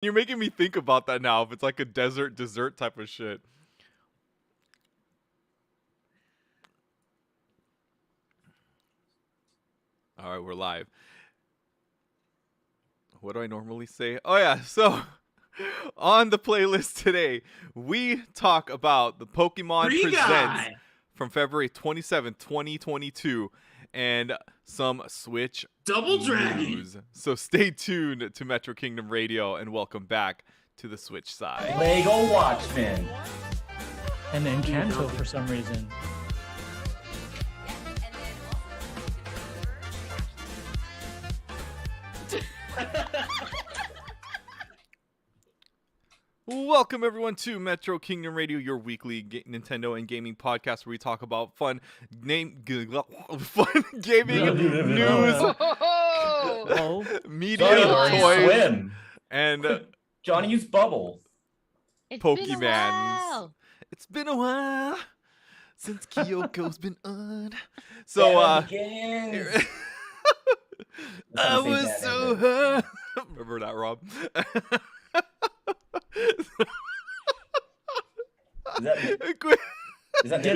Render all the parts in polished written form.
You're making me think about that now. If it's like a desert dessert type of shit. All right, we're live. What do I normally say? Oh yeah, so on the playlist today, we talk about the Pokemon Free Presents Guy. from February 27th, 2022, and some Switch Double Dragon. news. So stay tuned to Metro Kingdom Radio, and welcome back to the Switch side. Lego Watchmen. And Encanto for some reason. Welcome everyone to Metro Kingdom Radio, your weekly Nintendo and gaming podcast where we talk about fun gaming news, media, toys, and Johnny used bubbles. Pokemans. It's been a while since Kyoko's been on. So I was so high. Remember that, Rob? Get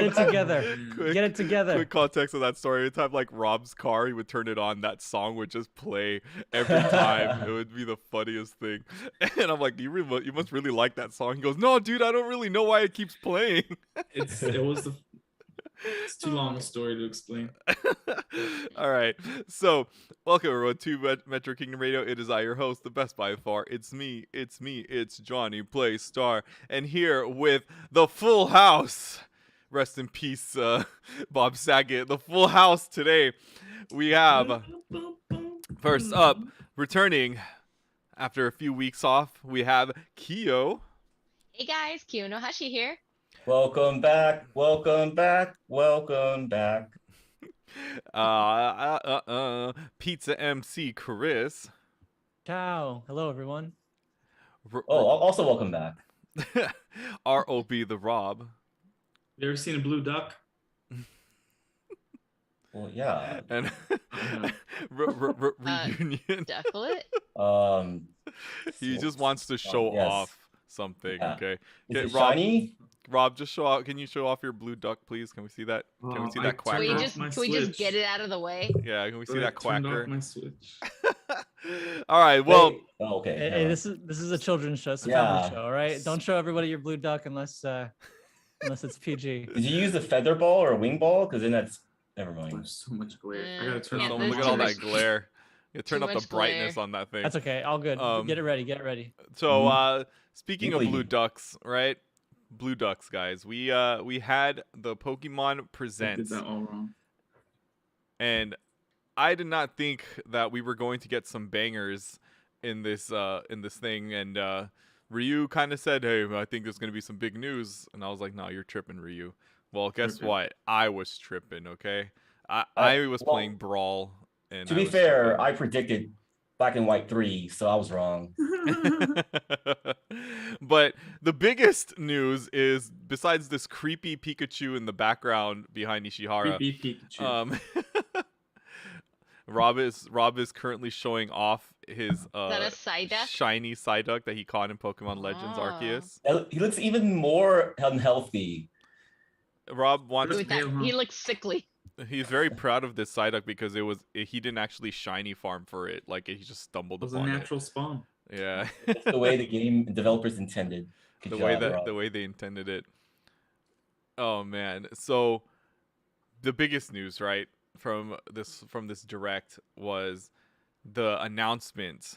it together. Get it together. Quick context of that story. Every time like Rob's car, he would turn it on. That song would just play every time. It would be the funniest thing. And I'm like, you must really like that song. He goes, no, dude, I don't really know why it keeps playing. It's too long a story to explain. All right. So, welcome everyone to Metro Kingdom Radio. It is I, your host, the best by far. It's me, it's J-Playstar. And here with the full house. Rest in peace, Bob Saget. The full house today. We have, first up, returning after a few weeks off, we have Kyo. Hey guys, Kyo Nohashi here. Welcome back. Welcome back. Welcome back. Pizza MC Chris. Ciao. Hello, everyone. Also welcome back. ROB the Rob. You ever seen a blue duck? Well, yeah. And reunion. Definitely. He just wants to show off something. Yeah. Okay. Is it Rob, shiny? Rob, just show out. Can you show off your blue duck, please? Can we see that? Can we see that quacker? Can we just get it out of the way? Yeah. Can we see that Turned quacker? off my Switch. All right. Well. Wait. Oh, okay. Hey, this is a children's show. It's a family show, all right? Don't show everybody your blue duck unless it's PG. Did you use a feather ball or a wing ball? Because then that's never mind. There's so much glare. I gotta turn Yeah, off. Look at all that glare. You turn too up the much brightness glare. on that thing. That's okay. All good. Get it ready. Get it ready. So, speaking of Really? blue ducks, right? Blue ducks, guys. We had the Pokemon I did Presents, that all wrong. and I did not think that we were going to get some bangers in this thing. And Ryu kind of said, "Hey, I think there's gonna be some big news," and I was like, "No, you're tripping, Ryu." Well, guess what? I was tripping. Okay, I was playing Brawl. And To be fair, I predicted Black and White 3, so I was wrong. But the biggest news is, besides this creepy Pikachu in the background behind Ishihara, Creepy Pikachu. Rob is currently showing off his Is that a Psyduck? shiny Psyduck that he caught in Pokemon Legends Ah. Arceus. He looks even more unhealthy. Rob wants. With that, he looks sickly. He's very proud of this Psyduck because he didn't actually shiny farm for it. Like he just stumbled It was a upon natural spawn. it. Yeah. It's the way the game developers intended. Good job, Rob. the way they intended it. Oh man. So the biggest news, right, from this direct was the announcement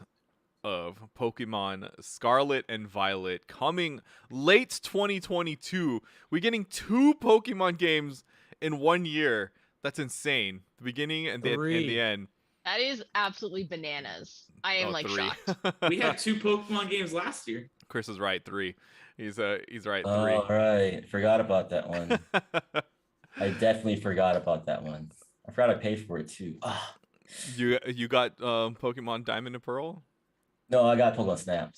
of Pokemon Scarlet and Violet coming late 2022. We're getting 2 Pokemon games in 1 year. That's insane. The beginning and the end. That is absolutely bananas. I am like 3. shocked. We had 2 Pokemon games last year. Chris is right. 3. He's right. 3. All right. Forgot about that one. I definitely forgot about that one. I forgot I paid for it too. You got Pokemon Diamond and Pearl? No, I got Pokemon Snap.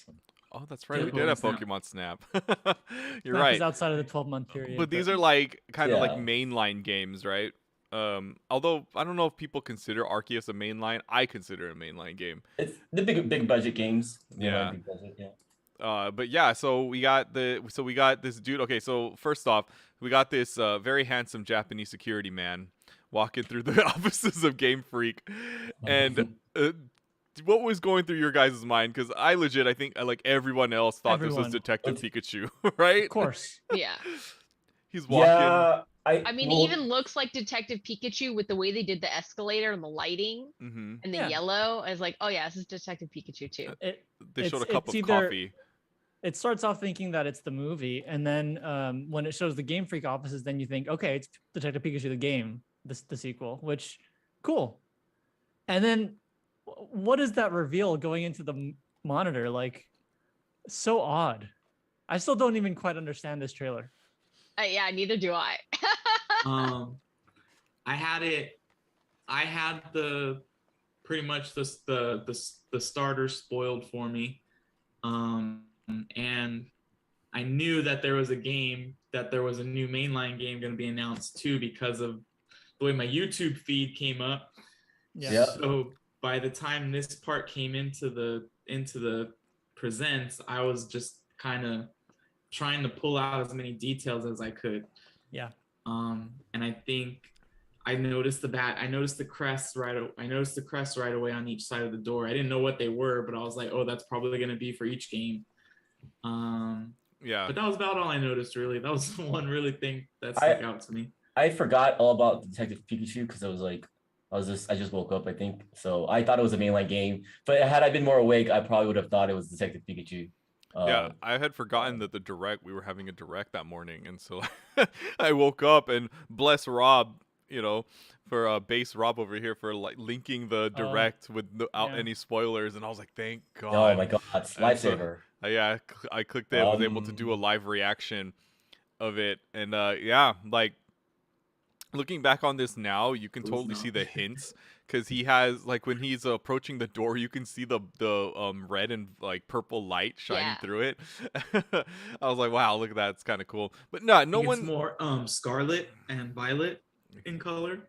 Oh, that's right. Yeah, We did have Pokemon Snap. Pokemon Snap. You're Snap right. is outside of the 12-month period. But these are like kind of like Yeah. mainline games, right? Although I don't know if people consider Arceus a mainline, I consider it a mainline game. It's the big budget games. Yeah. Big budget, yeah. But yeah, so we got this dude. Okay, so first off, we got this very handsome Japanese security man walking through the offices of Game Freak, and what was going through your guys' mind? Because I think like everyone else thought this was Everyone. Detective Pikachu, right? Of course. Yeah. He's walking. Yeah, I mean, well, it even looks like Detective Pikachu with the way they did the escalator and the lighting Hmm. and the Yeah. yellow. I was like, oh yeah, this is Detective Pikachu too. They showed a cup It's of either- coffee. It starts off thinking that it's the movie, and then when it shows the Game Freak offices, then you think, okay, it's Detective Pikachu the game, the sequel, which cool. And then what is that reveal going into the monitor? Like, so odd. I still don't even quite understand this trailer. Yeah, neither do I. I had the pretty much the starter spoiled for me. And I knew that there was a new mainline game going to be announced too, because of the way my YouTube feed came up. Yeah. Yep. So by the time this part came into the presents, I was just kind of trying to pull out as many details as I could. Yeah. And I think I noticed the crests right away on each side of the door. I didn't know what they were, but I was like, oh, that's probably going to be for each game. Yeah. But that was about all I noticed, really. That was the one really thing that stuck out to me. I forgot all about Detective Pikachu because I just woke up, I think. So I thought it was a mainline game. But had I been more awake, I probably would have thought it was Detective Pikachu. Yeah, I had forgotten that we were having a direct that morning, and so I woke up and bless Rob, for base Rob over here for like linking the direct without any spoilers, and I was like, thank God. Oh my God, it's And lifesaver. So, yeah, I clicked it, was able to do a live reaction of it, and yeah, like looking back on this now, you can totally see the hints. Because he has, like, when he's approaching the door, you can see the red and like purple light shining through it. I was like, wow, look at that, it's kind of cool. But no one more scarlet and violet in color.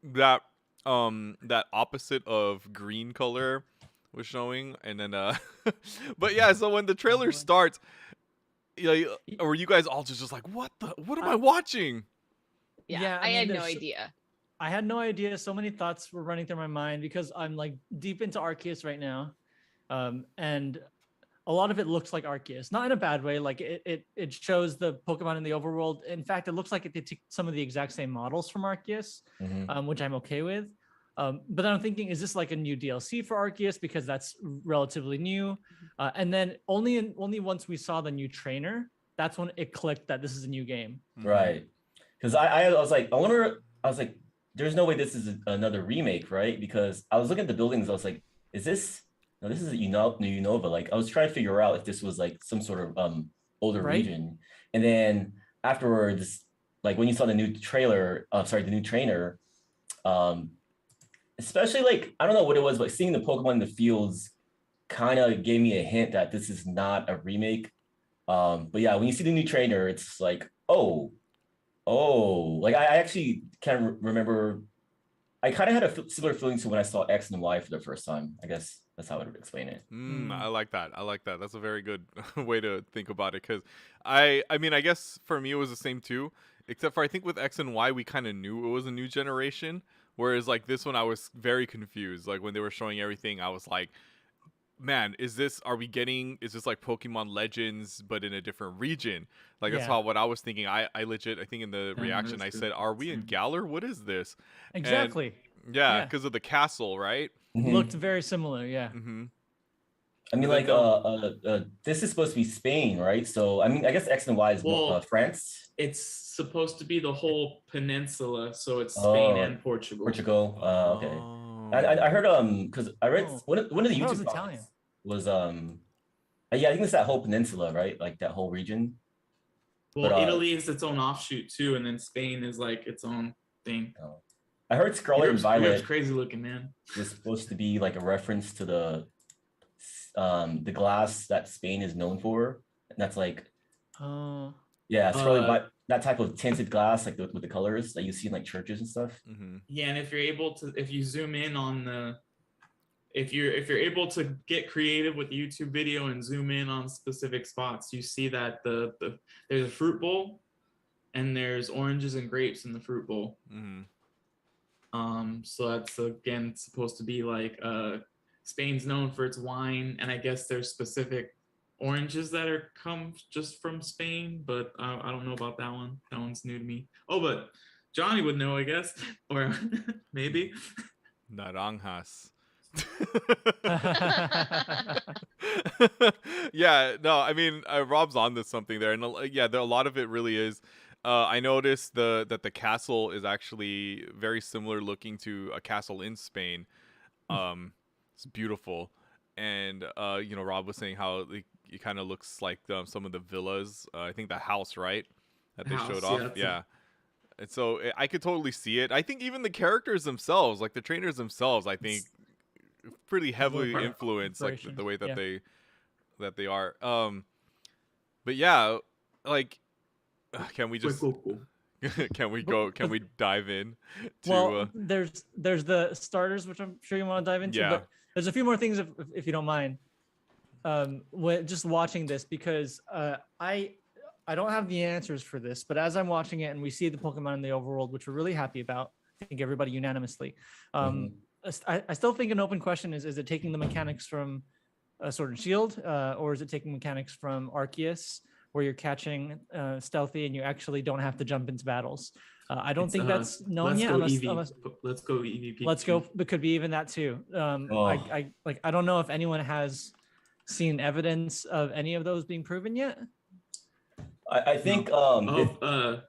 That opposite of green color was showing, and then but yeah, so when the trailer starts, were you guys all just like, what am I watching? Yeah, I had no idea. I had no idea. So many thoughts were running through my mind because I'm like deep into Arceus right now. And a lot of it looks like Arceus, not in a bad way. Like it shows the Pokemon in the overworld. In fact, it looks like they took some of the exact same models from Arceus, which I'm okay with. But then I'm thinking, is this like a new DLC for Arceus? Because that's relatively new. And then only once we saw the new trainer, that's when it clicked that this is a new game. Right. Because I was like, there's no way this is another remake, right? Because I was looking at the buildings, I was like, this is Unova. Like, I was trying to figure out if this was like some sort of older region. And then afterwards, like when you saw the new trainer, especially like, I don't know what it was, but seeing the Pokemon in the fields kind of gave me a hint that this is not a remake. But yeah, when you see the new trainer, it's like, oh, like I actually can't remember. I kind of had a similar feeling to when I saw X and Y for the first time. I guess that's how I would explain it. I like that. That's a very good way to think about it. Because I mean, I guess for me it was the same too. Except for I think with X and Y we kind of knew it was a new generation. Whereas like this one I was very confused. Like when they were showing everything, I was like, man, is this like Pokemon Legends but in a different region? Like that's what I was thinking. I think in the reaction I said, are we in Galar? What is this? Exactly. And, yeah, because of the castle, right? Looked very similar. Yeah. I mean, like this is supposed to be Spain, right? So I mean, I guess X and Y is France. It's supposed to be the whole peninsula, so it's Spain and Portugal. Okay. I heard because I read one of the YouTube Italian was yeah, I think it's that whole peninsula, right? Like that whole region. Well, but, Italy is its own offshoot too, and then Spain is like its own thing. I heard Scarlet and Violet. Europe's crazy looking, man. Was supposed to be like a reference to the glass that Spain is known for, and that's like, yeah, that type of tinted glass, like with the colors that you see in like churches and stuff. Yeah, and if you're able to, if you zoom in on the, if you're able to get creative with the YouTube video and zoom in on specific spots, you see that there's a fruit bowl, and there's oranges and grapes in the fruit bowl. So that's again supposed to be like Spain's known for its wine, and I guess there's specific oranges that are come just from Spain, but I don't know about that one. That one's new to me. Oh, but Johnny would know, I guess, or maybe. Naranjas. Yeah, no, I mean, Rob's on to something there, and yeah, a lot of it really is. I noticed that the castle is actually very similar looking to a castle in Spain. It's beautiful, and you know, Rob was saying how it kind of looks like some of the villas. I think the house, right, that they showed off. Yeah. And so I could totally see it. I think even the characters themselves, like the trainers themselves, I think pretty heavily influenced like the way that they are. But yeah, like, can we just can we dive in to well, there's the starters, which I'm sure you want to dive into, but there's a few more things if you don't mind. Just watching this, because I don't have the answers for this, but as I'm watching it and we see the Pokemon in the overworld, which we're really happy about, I think everybody unanimously, I still think an open question is it taking the mechanics from Sword and Shield, or is it taking mechanics from Arceus, where you're catching stealthy and you actually don't have to jump into battles? I don't think that's known yet. Let's go EVP. Let's go. It could be even that too. I don't know if anyone has seen evidence of any of those being proven yet. I think I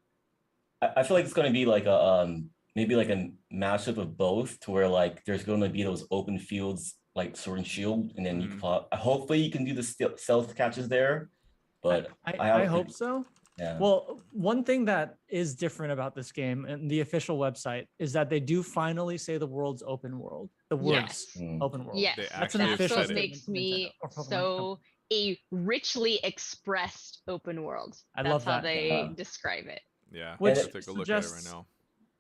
feel like it's going to be like a maybe like a mashup of both, to where like there's going to be those open fields like Sword and Shield, and then you can hopefully you can do the stealth catches there. But I hope so. Yeah. Well, one thing that is different about this game and the official website is that they do finally say the world's open world. The words open world. Yes, that's an that's official what makes me so a richly expressed open world. I that's love how that. they describe it. Yeah, which let's take a look at it right now.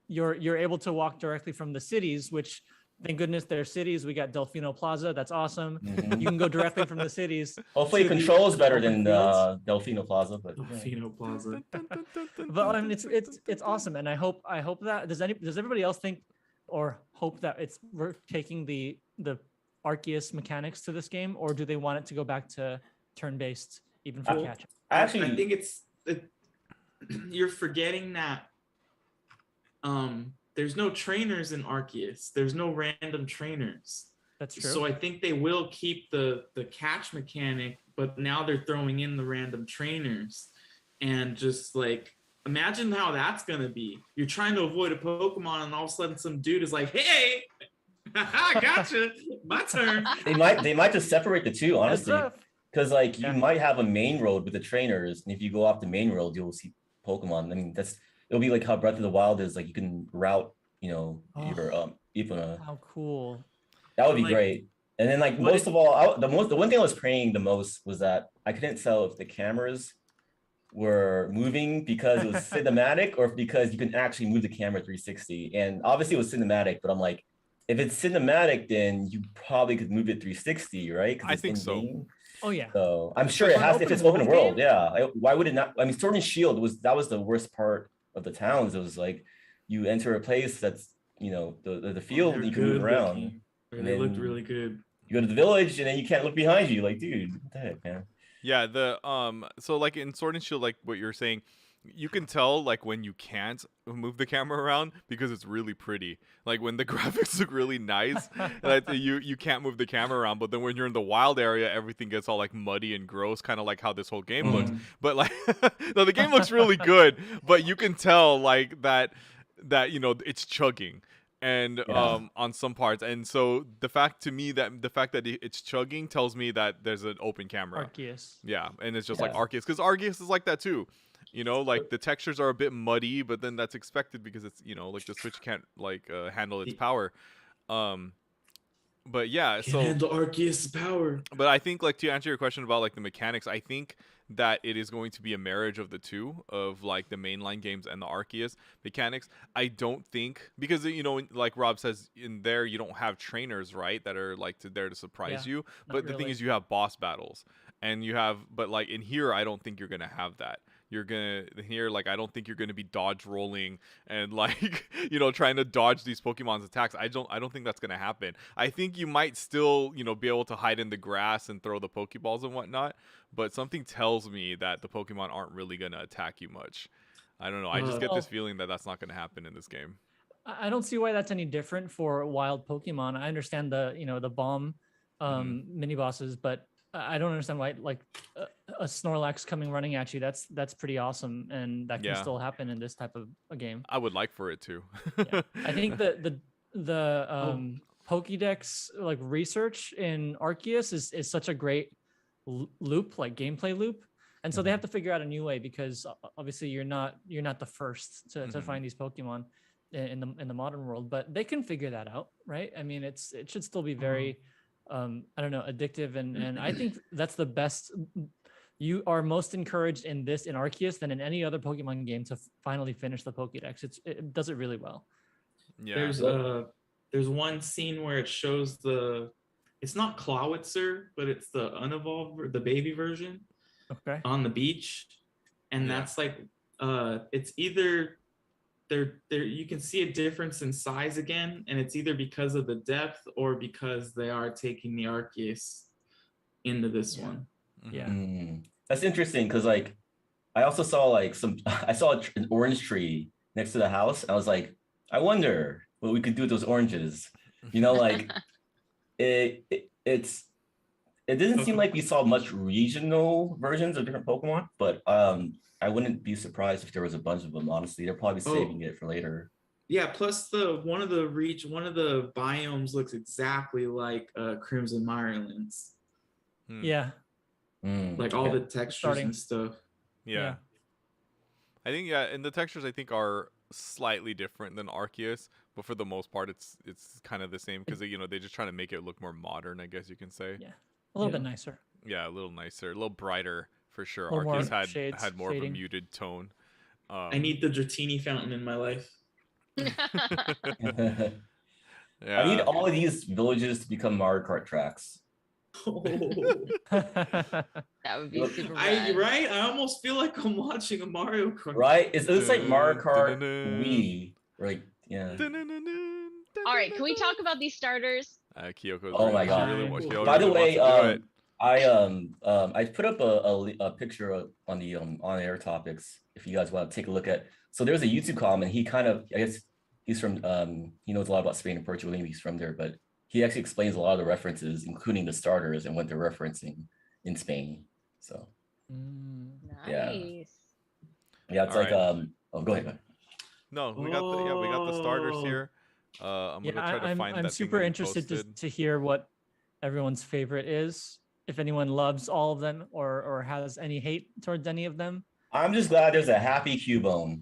You're able to walk directly from the cities, which thank goodness they're cities. We got Delfino Plaza. That's awesome. You can go directly from the cities. Hopefully, controls better than Delfino Plaza. But Delfino Plaza. But I mean, it's awesome, and I hope that does everybody else think or hope that we're taking the Arceus mechanics to this game, or do they want it to go back to turn-based even for catch? I think you're forgetting that there's no trainers in Arceus. There's no random trainers. That's true. So I think they will keep the catch mechanic, but now they're throwing in the random trainers. And just like, imagine how that's gonna be. You're trying to avoid a Pokemon, and all of a sudden some dude is like, "Hey, I gotcha, my turn." They might just separate the two, honestly, because like you might have a main road with the trainers, and if you go off the main road, you'll see Pokemon. I mean, it'll be like how Breath of the Wild is. Like you can route, your Ipuna. How cool! That would be great. And then like most of all, the one thing I was praying the most was that I couldn't tell if the cameras were moving because it was cinematic or because you can actually move the camera 360. And obviously it was cinematic, but I'm like, if it's cinematic, then you probably could move it 360, right? I think so. Oh yeah. So I'm sure it has if it's open world. Yeah. Why would it not? I mean, Sword and Shield was the worst part of the towns. It was like you enter a place that's the field and you can move around. They looked really good. You go to the village and then you can't look behind you. Like, dude, what the heck, man? Yeah, so like in Sword and Shield, like what you're saying, you can tell like when you can't move the camera around because it's really pretty. Like when the graphics look really nice, like you can't move the camera around. But then when you're in the wild area, everything gets all like muddy and gross, kind of like how this whole game looks. But like, no, the game looks really good. But you can tell like that it's chugging. And on some parts, and so the fact that it's chugging tells me that there's an open camera. Arceus. Yeah, and it's just like Arceus, because Arceus is like that too. Like the textures are a bit muddy, but then that's expected because it's like the Switch can't like handle its power. But yeah, Can't so handle Arceus' power. but I think, like, to answer your question about like the mechanics, I think that it is going to be a marriage of the two, of like the mainline games and the Arceus mechanics. I don't think, because like Rob says, in there you don't have trainers, right, that are like there to surprise Yeah, you. not But the thing really. is, you have boss battles, and you have, but like in here, I don't think you're gonna have that. You're gonna here, like, I don't think you're gonna be dodge rolling and like trying to dodge these Pokemon's attacks. I don't think that's gonna happen. I think you might still be able to hide in the grass and throw the Pokeballs and whatnot, but something tells me that the Pokemon aren't really gonna attack you much. I don't know. I just get this Well, feeling that that's not gonna happen in this game. I don't see why that's any different for wild Pokemon. I understand the the bomb mini bosses, but I don't understand why like a Snorlax coming running at you. That's pretty awesome, and that can Yeah. still happen in this type of a game. I would like for it to. Yeah. I think the Pokédex like research in Arceus is such a great loop, like gameplay loop. And so they have to figure out a new way, because obviously you're not the first to Mhm. find these Pokemon in the modern world, but they can figure that out, right? I mean, it should still be very I don't know, addictive, and I think that's the best. You are most encouraged in this in Arceus than in any other Pokemon game to finally finish the Pokédex. It does it really well. Yeah. There's one scene where it shows it's not Clawitzer, but it's the unevolved, the baby version Okay. on the beach, and Yeah. that's like it's either there you can see a difference in size again, and it's either because of the depth or because they are taking the Arceus into this Yeah. one. Yeah. That's interesting, because like I also saw like I saw an orange tree next to the house. I was like, I wonder what we could do with those oranges. Like it didn't seem like we saw much regional versions of different Pokemon, but I wouldn't be surprised if there was a bunch of them. Honestly, they're probably saving it for later. Yeah, plus one of the biomes looks exactly like Crimson Mirelands. Yeah. Like all the textures and stuff. Yeah. I think, and the textures I think are slightly different than Arceus, but for the most part it's kind of the same, because they just trying to make it look more modern, I guess you can say. Yeah. A little bit nicer. Yeah, a little nicer, a little brighter for sure. A little more Arceus shades, had more shading. of a muted tone. I need the Dratini fountain in my life. I Yeah. need all of these villages to become Mario Kart tracks. That would be super rad. Right? I almost feel like I'm watching a Mario Kart. Right? It's like Mario Kart Wii. Right? Yeah. All right, can we talk about these starters? Kyoko's Oh my she God. Kyoto By the really way, wants to do it. I put up a picture on the on air topics if you guys want to take a look at. So there's a YouTube comment. He kind of, I guess he's from he knows a lot about Spain and Portugal. Maybe he's from there, but he actually explains a lot of the references, including the starters and what they're referencing in Spain. So Nice. yeah, it's All like right. oh, go ahead. No, we got the starters here. I'm gonna try to find I'm that super thing that you interested posted. to hear what everyone's favorite is. If anyone loves all of them or has any hate towards any of them. I'm just glad there's a happy Cubone.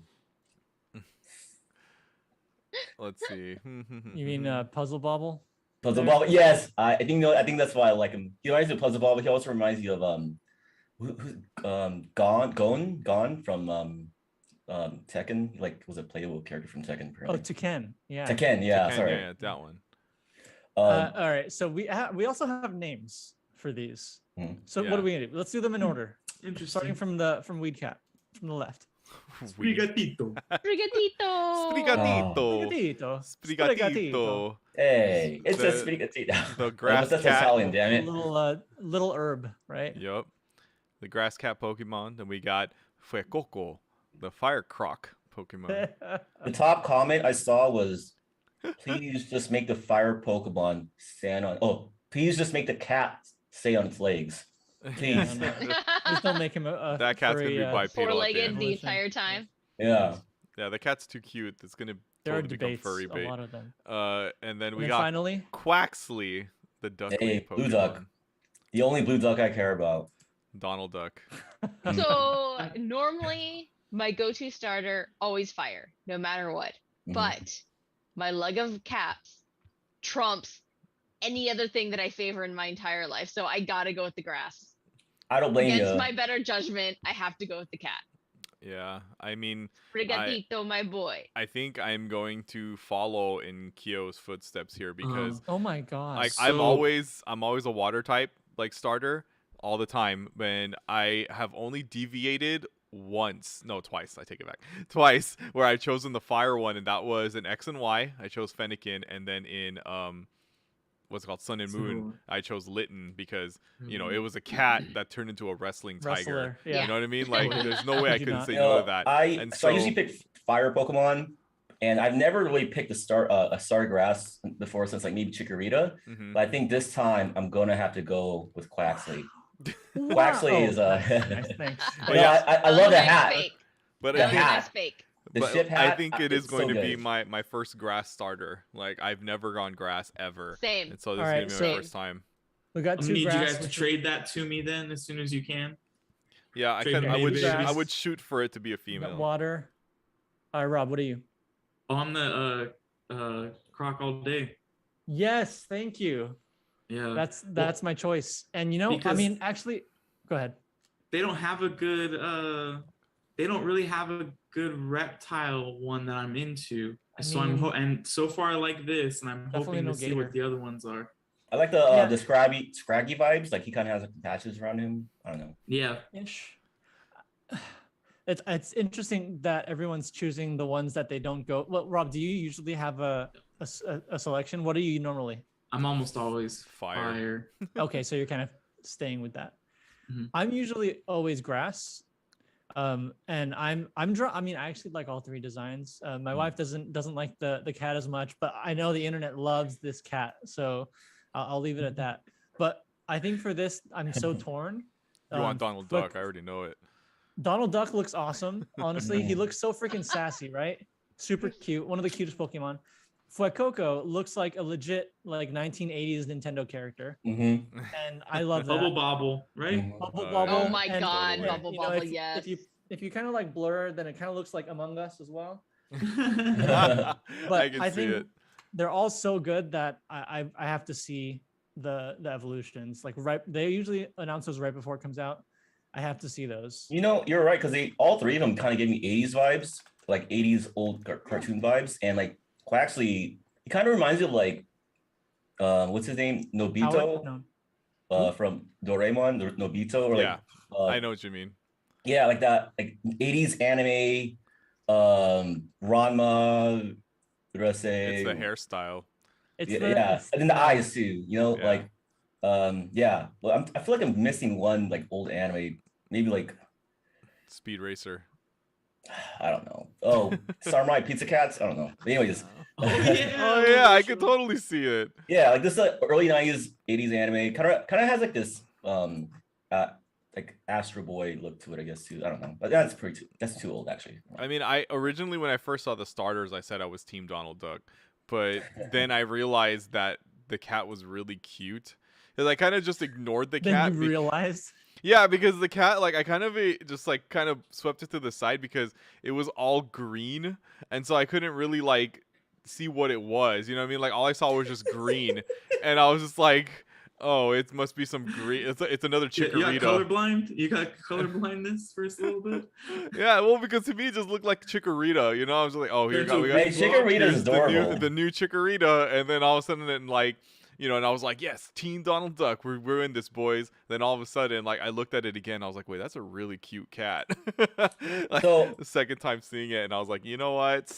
Let's see. You mean Puzzle Bobble? Puzzle Bobble, yes. I think that's why I like him. He reminds me of Puzzle Bobble. He also reminds you of Gone from Tekken. Like, was a playable character from Tekken? Oh, Tekken. Yeah. Tekken, yeah. Sorry. Yeah, that one. All right. So we also have names for these. So what are we gonna do? Let's do them in order. Interesting. Starting from Weedcat, from the left. Sprigatito. Sprigatito. Sprigatito. Hey, it's a Sprigatito. The grass That's cat. Italian, damn it. Little herb, right? Yep. The grass cat Pokemon. Then we got Fuecoco, the fire croc Pokemon. The top comment I saw was, please just make the fire Pokemon stand on. Oh, please just make the cat stay on its legs. Please. Just don't make him a That cat's gonna be bipedal. At the Four-legged end. the entire time. Yeah. Yeah, the cat's too cute. It's gonna There are totally become debates, furry a bait. lot of them. And then we And got finally, Quaxley, the duckling Hey, Pokemon. Blue Duck. The only blue duck I care about. Donald Duck. So normally my go-to starter always fire, no matter what. Mhm. But my lug of caps trumps any other thing that I favor in my entire life. So I gotta go with the grass. I don't blame Against you. my better judgment, I have to go with the cat. Yeah, I mean, Rigatito, my boy. I think I'm going to follow in Kyo's footsteps here because Oh my god. like So- I'm always a water type like starter all the time, when I have only deviated twice, I take it back. Twice where I've chosen the fire one, and that was in X and Y. I chose Fennekin, and then in what's it called, Sun and Moon, I chose Litten because it was a cat that turned into a wrestling tiger. Wrestler. Yeah. You know what I mean? Like there's no way I do couldn't not. say You no know, to that. I And usually pick fire Pokemon, and I've never really picked a star grass before, since like maybe Chikorita. Mhm. But I think this time I'm gonna have to go with Quaxley. Wow. Quaxley is nice, thanks. But No, yeah. I love the nice hat. Fake. But The I think, hat. Nice fake. The but ship I hat, think it is it's going so to be good. my first grass starter. Like I've never gone grass ever, Same. and so this Alright, is gonna be my so- first time. We got I'm gonna two need you grass. guys to which is- trade that to me then as soon as you can. Yeah, I Trade could. I would. babies. I would shoot for it to be a we got female. water. All right, Rob, what are you? On the croc all day. Yes, thank you. Yeah. That's my choice. And I because- mean, actually, go ahead. They don't have a good they don't really have a good reptile one that I'm into. I So mean- and so far I like this, and I'm Definitely hoping no to see gator. what the other ones are. I like Yeah. the Scraggy vibes. Like he kind of has like patches around him. I don't know. Yeah. Ish. It's interesting that everyone's choosing the ones that they don't go. Well, Rob, do you usually have a selection? What do you normally? I'm almost always Fire. fire. Okay, so you're kind of staying with that. Mhm. I'm usually always grass. And I mean, I actually like all three designs. My wife doesn't like the cat as much, but I know the internet loves this cat, so I'll leave it at that. But I think for this, I'm so torn. You want Donald look, Duck? I already know it. Donald Duck looks awesome. Honestly, he looks so freaking sassy, right? Super cute. One of the cutest Pokemon. Fuecoco looks like a legit like 1980s Nintendo character, Mm-hmm. and I love that. Bubble Bobble, right? Bubble Oh, Bobble. Oh my and, god, Totally. Bubble you know, Bubble, if, yes. if you kind of like blur, then it kind of looks like Among Us as well. I But can I see think it. they're all so good that I have to see the evolutions. Like they usually announce those right before it comes out. I have to see those. You know, you're right, because all three of them kind of gave me 80s vibes, like 80s old cartoon vibes, and like Quaxley, he kind of reminds you of like what's his name, Nobito, Howard? No. from Doraemon, Nobito, or like Yeah, I know what you mean. yeah, like that, like 80s anime, Ranma, It's Rase, the hairstyle. It's yeah, the, yeah, it's and then the the- eyes too, Yeah. like yeah. Well, I feel like I'm missing one like old anime, maybe like Speed Racer. I don't know. Oh, Samurai Pizza Cats. I don't know. But anyways, Oh, yeah. Oh yeah, I could totally see it. yeah, like this early 90s, 80s anime kind of has like this like Astro Boy look to it, I guess too. I don't know, but that's too old actually. I mean, I originally when I first saw the starters, I said I was Team Donald Duck, but then I realized that the cat was really cute. Because I kind of just ignored the Then cat. you realize. Yeah, because the cat, like, I kind of just like kind of swept it to the side because it was all green, and so I couldn't really like see what it was. You know what I mean? Like all I saw was just green, and I was just like, oh, it must be some green. It's another You got Chikorita. colorblind? You got color blindness for a little bit? Yeah, well, because to me it just looked like Chikorita. You know, I was like, oh, here There's we a got Hey, Chikorita's here's adorable. the new Chikorita, and then all of a sudden, and like. You know, and I was like, yes, Team Donald Duck, we're in this, boys. Then all of a sudden, like, I looked at it again. I was like, wait, that's a really cute cat. Like, So- the second time seeing it, and I was like, you know what?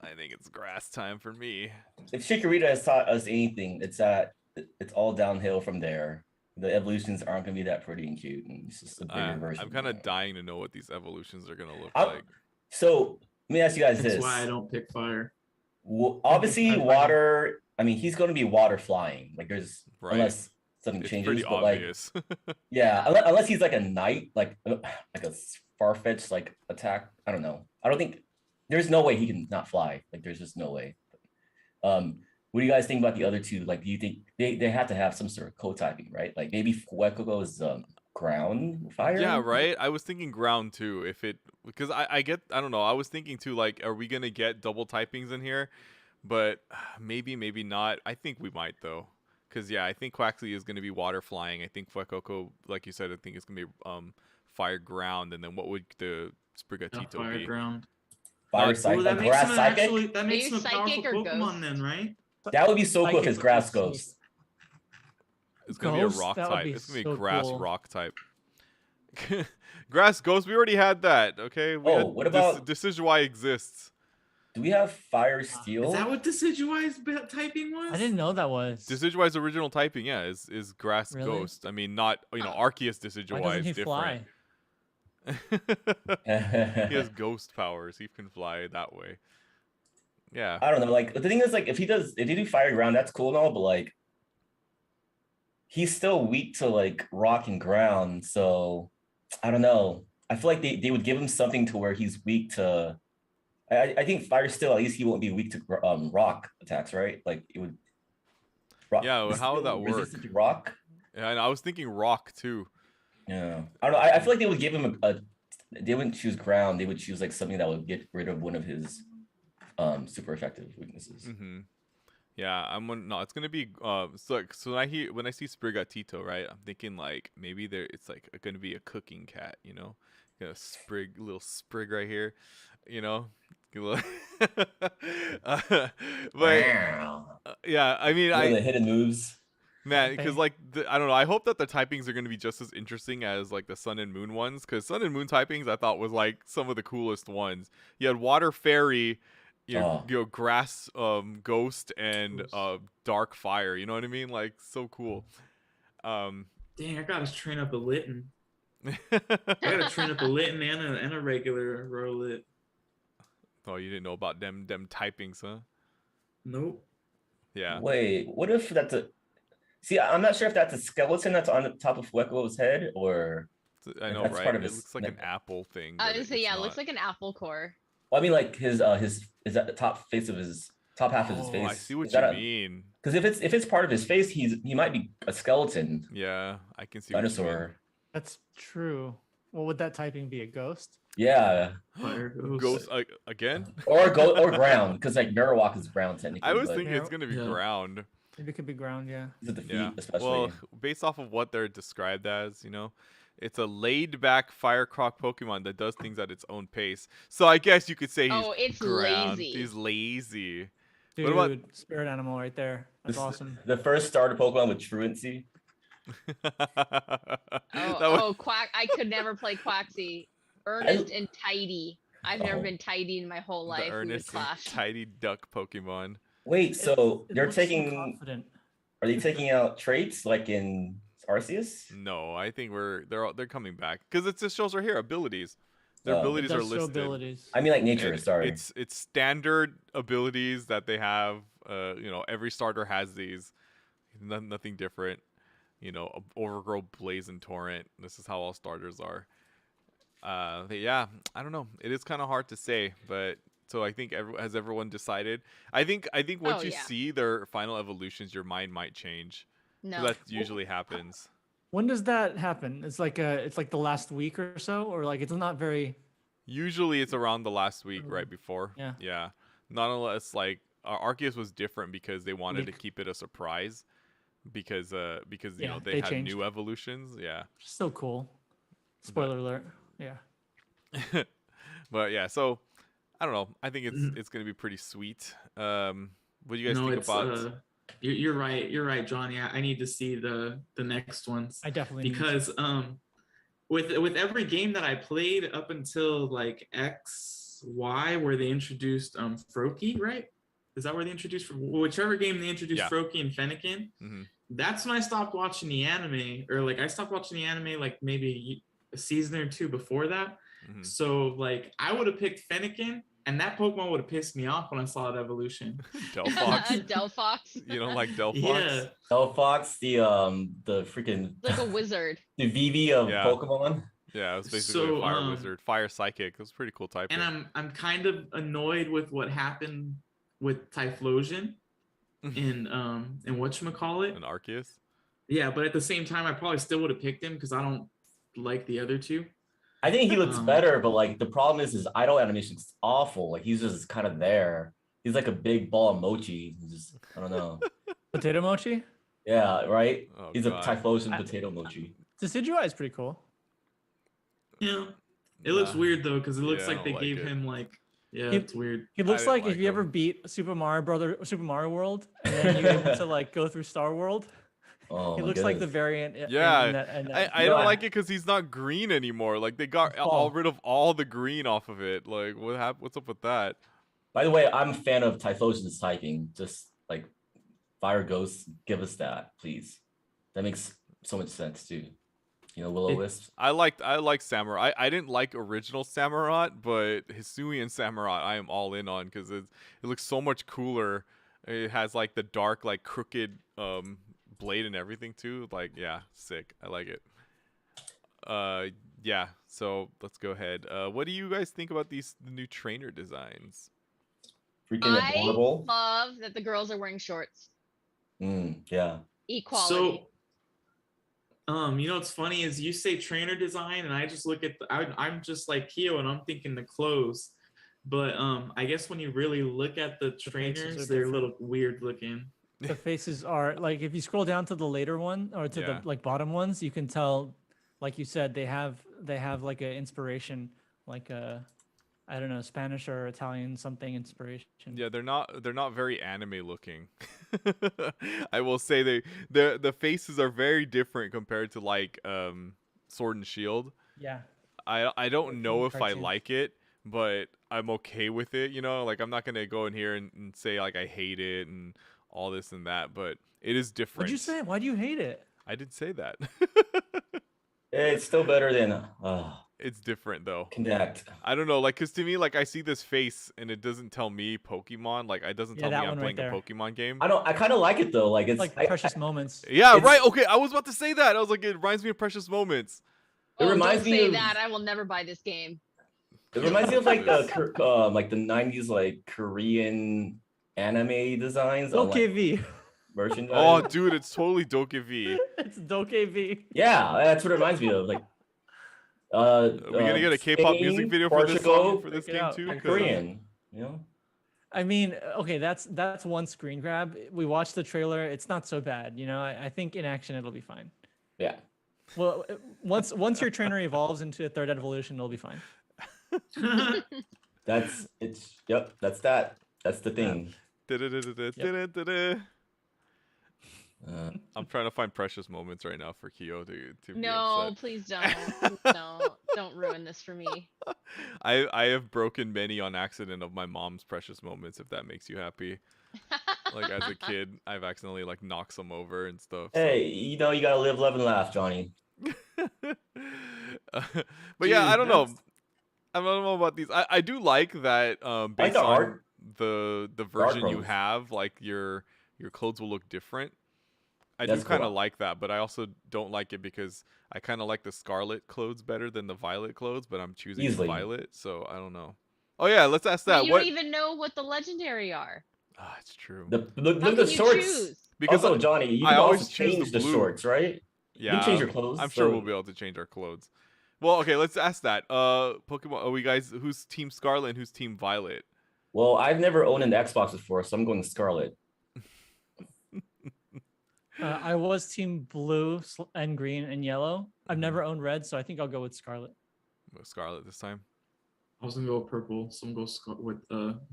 I think it's grass time for me. If Chikorita has taught us anything, it's that it's all downhill from there. The evolutions aren't gonna be that pretty and cute, and it's just a bigger version. I'm kind of dying to know what these evolutions are gonna look I'm- like. So let me ask you guys That's this. why I don't pick fire. Obviously, I- water. I mean, he's going to be water flying. Like, there's Right. unless something It's changes, pretty but like, obvious. yeah, unless he's like a knight, like a far-fetched like attack. I don't know. I don't think there's no way he can not fly. Like, there's just no way. What do you guys think about the other two? Like, do you think they have to have some sort of co-typing, right? Like maybe Fuecoco is ground fire. Yeah, right. I was thinking ground too. If it because I don't know. I was thinking too. Like, are we gonna get double typings in here? But maybe not. I think we might though. Because yeah, I think Quaxly is going to be water flying. I think Fuecoco, like you said, I think it's going to be fire ground. And then what would the Sprigatito Fire be? ground. Fire Ooh, psychic, that like makes grass him psychic. that makes Maybe him a powerful psychic or Pokemon ghost? then, right? That would be so cool if Psychic it's would be grass so ghost. It's going to be a Ghost? rock That would type. be It's going to so be grass cool. rock type. Grass ghost. We already had that. Okay. We Oh, had what about- Decidueye Y exists? Do we have fire steel? Is that what Decidueye's typing was? I didn't know that was. Decidueye's original typing, yeah, is grass Really? ghost. I mean, not Arceus Why Decidueye doesn't is he different. fly? He has ghost powers. He can fly that way. Yeah. I don't know. Like the thing is, like if he do fire ground, that's cool and all, but like he's still weak to like rock and ground. So I don't know. I feel like they would give him something to where he's weak to. I think fire steel, at least he won't be weak to rock attacks, right? Like it would. Rock, Yeah, is how would steel that work? resistant to rock. Yeah, and I was thinking rock too. Yeah, I don't know. I feel like they would give him a. They wouldn't choose ground. They would choose like something that would get rid of one of his super effective weaknesses. Mm-hmm. Yeah, no, it's gonna be so when I see Sprigatito, right, I'm thinking like maybe it's like gonna be a cooking cat, got a little sprig right here, but yeah, I mean, One of the hidden moves. man, Okay. because like I don't know, I hope that the typings are gonna be just as interesting as like the Sun and Moon ones, because Sun and Moon typings I thought was like some of the coolest ones. You had Water Fairy. Grass, ghost, and dark fire. You know what I mean? Like so cool. Dang, I gotta train up a Litten. I gotta train up a Litten and a regular Rowlet. Oh, you didn't know about them typings, huh? Nope. Yeah. Wait, what if that's a? See, I'm not sure if that's a skeleton that's on the top of Fueco's head, or I know, that's right? part of It his looks like an apple thing. I but would say, it's yeah, it not. looks like an apple core. well, I mean, like his is at the top face of his top half of his face. I see what Is you that mean. Because if it's part of his face, he might be a skeleton Yeah, I can see what you mean. dinosaur. That's true. Well, would that typing be a ghost? Yeah, Fire ghost. Ghost again? or ground, because like Marowak is ground technically. I was but thinking it's gonna be Yeah. ground. Maybe it could be ground, yeah. these are the feet, Yeah. especially. Well, based off of what they're described as, it's a laid-back firecroc Pokemon that does things at its own pace. So I guess you could say he's It's ground. lazy. He's lazy. Dude, What about- spirit animal right there. That's This- awesome. The first starter Pokemon with truancy. Quack! I could never play Quaxly. Earnest and Tidy. I've never Oh. been tidy in my whole The life. We would earnest and clash. tidy duck Pokemon. Wait, so It they're looks so taking? confident. Are they taking out traits like in Arceus? No, I think they're coming back because it just shows right here abilities. Their Oh. abilities It are does show listed. abilities. I mean, like nature. And Sorry. It's standard abilities that they have. Every starter has these. Nothing different. Overgrow, Blaze, and Torrent. This is how all starters are. But yeah, I don't know. It is kind of hard to say, but so I think has everyone decided? I think once you yeah. see their final evolutions, your mind might change. 'Cause No. that usually happens. When does that happen? It's like the last week or so, or like it's not very. Usually it's around the last week, right before. Yeah. Yeah. Not unless like Arceus was different because they wanted to keep it a surprise, because Yeah, they they had changed. new evolutions. Yeah. Still cool. Spoiler alert. Yeah. But yeah, so I don't know. I think it's gonna be pretty sweet. What do you guys No, think it's about? you're right. You're right, Johnny. I need to see the next ones I definitely need to. because with every game that I played up until like X, Y, where they introduced Froakie, right? Is that where they introduced whichever game they introduced Yeah. Froakie and Fennekin? hmm That's when I stopped watching the anime, or like I stopped watching the anime like maybe a season or two before that. hmm So like I would have picked Fennekin, and that Pokemon would have pissed me off when I saw that evolution. Delphox. Delphox. You don't like Delphox? Yeah. Delphox, the freaking Like a wizard. the VV of Yeah. Pokemon. Yeah, it was basically So, a fire wizard, fire psychic. It was pretty cool type. And I'm kind of annoyed with what happened with Typhlosion in whatchamacallit. An Arceus. Yeah, but at the same time I probably still would have picked him because I don't like the other two. I think he looks Um, better, but like the problem is his idle animation's awful. Like he's just kind of there. He's like a big ball of mochi. He's just I don't know. Potato mochi. Yeah, right. Oh, He's a God. Typhlosion potato emoji. Decidueye is pretty cool. Yeah. It looks Nah. weird though, because it looks Yeah, I like they don't gave like it. him like, yeah, He- it's weird. He looks didn't like if like you ever him. beat Super Mario World, and then you're able to like go through Star World. Oh He my looks like the goodness. variant Yeah, in that. In that. I No, don't I- like it because he's not green anymore. Like they got all Fall. rid of all the green off of it. Like what's up with that? By the way, I'm a fan of Typhlosion's typing. Just like Fire Ghost, give us that, please. That makes so much sense too. You know, Will-O-Wisp. I like Samurott. I didn't like original Samurott, but Hisuian Samurott I am all in on because it looks so much cooler. It has like the dark, like crooked blade and everything too. Like, yeah, sick. I like it. Yeah. So let's go ahead. What do you guys think about the new trainer designs? Freaking I adorable. love that the girls are wearing shorts. Yeah. Equality. So, you know what's funny is you say trainer design, and I just look at I'm just like Keo, and I'm thinking the clothes. But I guess when you really look at the faces trainers, are they're a different. little weird looking. The faces are like if you scroll down to the later one or to Yeah. the like bottom ones, you can tell, like you said, they have like an inspiration, like a I don't know, Spanish or Italian something inspiration. Yeah, they're not very anime looking. I will say the faces are very different compared to like Sword and Shield. Yeah. I don't know if I cartoon. like it, but I'm okay with it, you know? Like I'm not gonna go in here and say like I hate it and all this and that, but it is different. What'd you say? Why do you hate it? I didn't say that. It's still better than It's different though. Connect. I don't know, like, cause to me, like, I see this face and it doesn't tell me Pokemon. Like, it doesn't Yeah, tell me that I'm one right playing a there. Pokemon game. I kind of like it though. Like it's Like I- precious moments. Yeah, It's- right. Okay, I was about to say that. I was like, it reminds me of Precious Moments. It Oh, reminds don't me say of- that. I will never buy this game. It reminds me of like Yes. the 90s like Korean anime designs on like, Dokev. merchandise. Oh, dude, it's totally Dokev. It's Dokev. Yeah, that's what it reminds me of. Like Are we gonna get a K-pop music Spain, video for this song Portugal, for this Check it game out. too? and 'Cause- Korean. You know? I mean, okay, that's one screen grab. We watched the trailer. It's not so bad, you know. I think in action it'll be fine. Yeah. Well, once your trainer evolves into a third evolution, it'll be fine. That's that's that. That's the thing. Da-da-da-da-da-da-da-da. Uh, I'm trying to find Precious Moments right now for Kyo to be No, upset. please don't. Please don't ruin this for me. I have broken many on accident of my mom's Precious Moments, if that makes you happy. Like as a kid, I've accidentally like knocked some over and stuff. so- hey, you know you gotta live, love, and laugh, Johnny. But yeah, I Dude, don't know. that's- I don't know about these. I do like that like based the on art. the art version you clothes. have, like your clothes will look different. I That's do kind of cool. like that, but I also don't like it because I kind of like the scarlet clothes better than the violet clothes, but I'm choosing Easily. the violet, so I don't know. Oh yeah, let's ask But that. you What? don't even know what the legendary are. Ah, it's true. Look How at the can you shorts. choose? Because Also, Johnny, you I can always always choose the change the blue. shorts, right? yeah, You can change your clothes. I'm sure so- we'll be able to change our clothes. Well, okay, let's ask that. Pokemon. Are we guys? Who's Team Scarlet and who's Team Violet? Well, I've never owned an Xbox before, so I'm going Scarlet. I was team blue and green and yellow. I've never owned red, so I think I'll go with Scarlet. Scarlet this time. I was gonna go with purple. So I'm gonna go with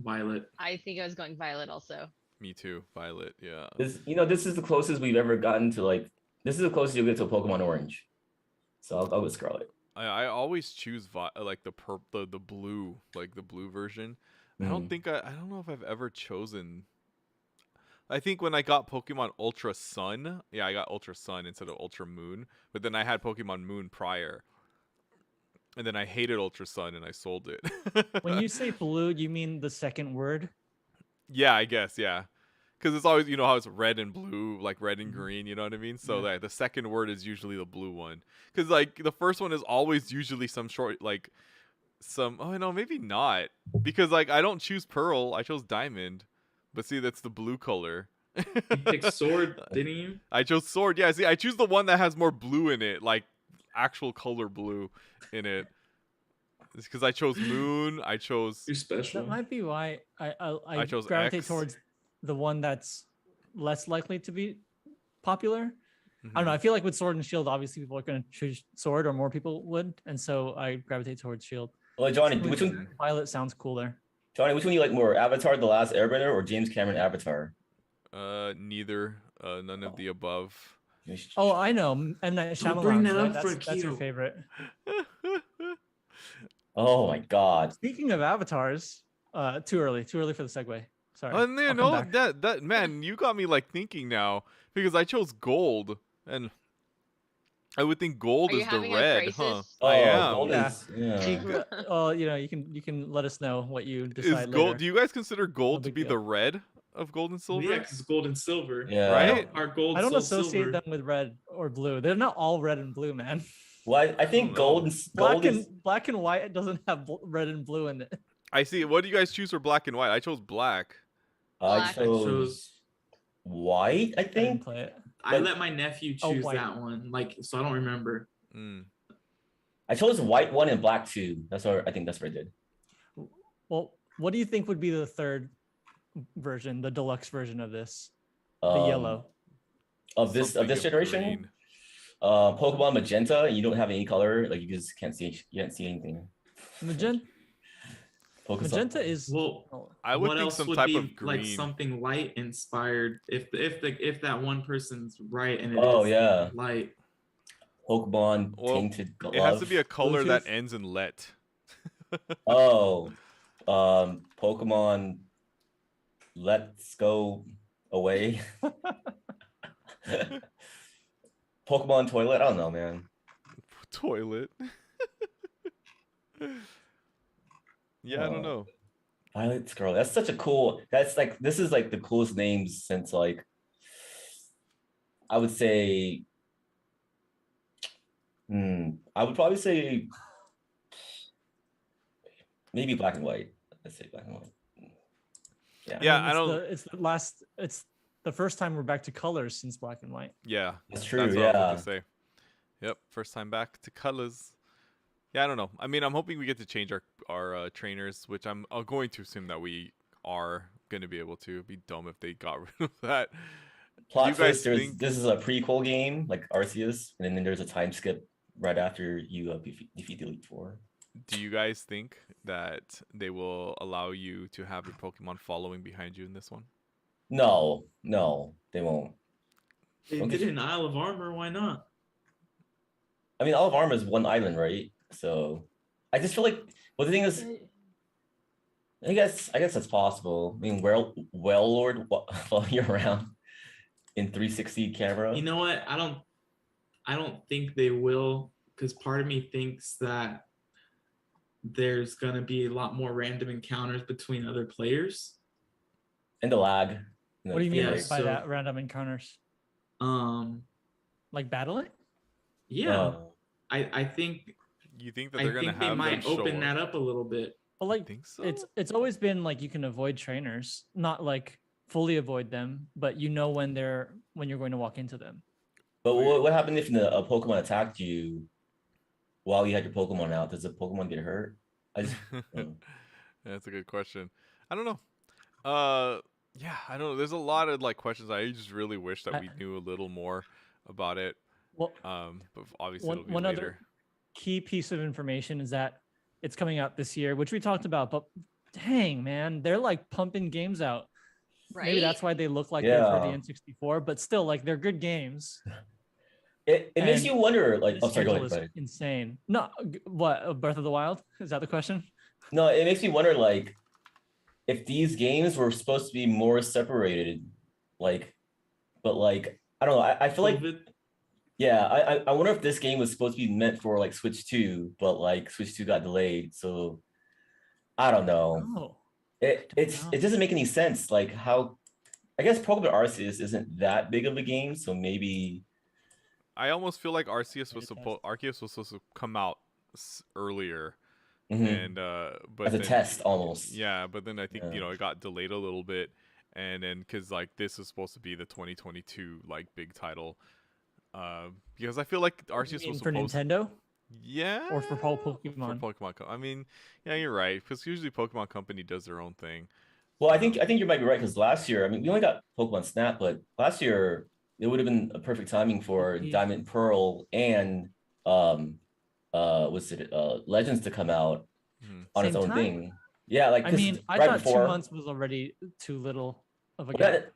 violet. I think I was going violet also. Me too. Violet. Yeah. This is the closest we've ever gotten to like. This is the closest you'll get to a Pokemon Orange. So I'll go with Scarlet. I always choose like the blue, like the blue version. I Mm. don't know if I've ever chosen. I think when I got Pokemon Ultra Sun, yeah, I got Ultra Sun instead of Ultra Moon. But then I had Pokemon Moon prior, and then I hated Ultra Sun and I sold it. When you say blue, you mean the second word? yeah, I guess yeah, because it's always how it's red and blue, like red and Mhm. green. You know what I mean? So Yeah. like the second word is usually the blue one, because like the first one is always usually some short like some. Oh no, maybe not, because like I don't choose Pearl, I chose Diamond. But see, that's the blue color. You picked sword, didn't you? I chose Sword. Yeah, see, I choose the one that has more blue in it, like actual color blue in it. It's because I chose Moon. I chose. You're special. That might be why I I chose gravitate X. towards the one that's less likely to be popular. I don't know. I feel like with Sword and Shield, obviously people are going to choose Sword, or more people would, and so I gravitate towards Shield. Well, Johnny, Something which like one? Violet sounds cooler. Johnny, which one you like more? Avatar: The Last Airbender or James Cameron Avatar? Neither. None of the above. Oh, I know. M. Night Don't bring Shyamalan's, that right? up for That's your Q. favorite. Oh my God. Speaking of avatars, too early for the segue. Sorry. And I'll then, come oh, back. that man, you got me like thinking now because I chose gold, and I would think gold Are you is the having a red, huh? crisis? I am. Gold Yeah. is yeah. Well, you can let us know what you Is decide gold? later. Do you guys consider No gold to big be deal. the red of gold and silver? Yeah, because gold and silver. Yeah. Right? Our gold, I don't soul, associate silver. them with red or blue. They're not all red and blue, man. Well, I think know. gold and gold is Black and white doesn't have red and blue in it. I see. What do you guys choose for black and white? I chose black. I Black. I chose chose. white, I I didn't think. play it. I But- let my nephew Oh, choose white. that one. Like, so I don't remember. Mm. I chose white one and black two. That's what I think that's what I did. Well, what do you think would be the third version, the deluxe version of this? The Um, yellow. of this Something generation. green. Pokemon Magenta, and you don't have any color, like you just can't see anything. Magenta is Well, I would what think else some would type be of green. like something light inspired? If that one person's right and it is Oh yeah, light. Pokemon Well, Tainted Glove. It has to be a color that Bluetooth? ends in let. Oh, Pokemon Let's Go Away. Pokemon Toilet. I don't know, man. Toilet. Yeah, I don't know. Violet Scroll. That's such a cool. That's like this is like the coolest names since like I would say. I would probably say maybe black and white. Let's say black and white. Yeah, mean, I don't. It's the first time we're back to colors since black and white. Yeah, That's true. That's what I was Yeah. about to say. Yep, first time back to colors. Yeah, I don't know. I mean, I'm hoping we get to change our trainers, which I'm going to assume that we are going to be able to. It'd be dumb if they got rid of that. Plot you guys twist, think- this is a prequel game like Arceus, and then there's a time skip right after you defeat the Elite Four. Do you guys think that they will allow you to have your Pokemon following behind you in this one? No, they won't. They Okay. did it in Isle of Armor. Why not? I mean, All of Armor is one island, right? So I just feel like, well, the thing is, I guess that's possible. I mean, Lord follow you around in 360 camera. You know what? I don't think they will, because part of me thinks that there's gonna be a lot more random encounters between other players. And the lag. What do you mean Yeah, by so- that? Random encounters, like battling? Yeah, I think You think that they're going to have they them might show open that up? up a little bit. But I like, think so. it's always been like you can avoid trainers, not like fully avoid them, but you know when you're going to walk into them. But what happened if a Pokemon attacked you while you had your Pokemon out? Does the Pokemon get hurt? I just That's a good question. I don't know. Yeah, I don't know. There's a lot of like questions. I just really wish that we knew a little more about it. Well, But obviously one, it'll be one later. other key piece of information is that it's coming out this year, which we talked about. But dang, man, they're like pumping games out. Right? Maybe that's why they look like they're for the Yeah. N64, but still, like they're good games. it makes And you wonder. Like, This oh, sorry, go schedule ahead. is insane. No, what Breath of the Wild? Is that the question? No, it makes me wonder. Like, if these games were supposed to be more separated, like, but like, I don't know. I feel like, COVID. yeah, I wonder if this game was supposed to be meant for like Switch 2, but like Switch 2 got delayed. So I don't know. Oh, It know. doesn't make any sense. Like how, I guess Pokemon Arceus isn't that big of a game, so maybe. I almost feel like Arceus was Fantastic. supposed to come out earlier, Mhm. and but As a then- test almost. Yeah, but then I think Yeah. it got delayed a little bit, and then because like this is supposed to be the 2022 like big title, because I feel like you Arceus mean was for supposed. Nintendo Yeah. or for Pokemon? For Pokemon. I mean, yeah, you're right. Because usually Pokemon Company does their own thing. Well, I think you might be right because last year, I mean, we only got Pokemon Snap, but last year it would have been a perfect timing for Yeah. Diamond Pearl and Legends to come out Mhm. on its Same own time? thing. Yeah, like I 'cause mean, I right thought before 2 months was already too little of a well, gap.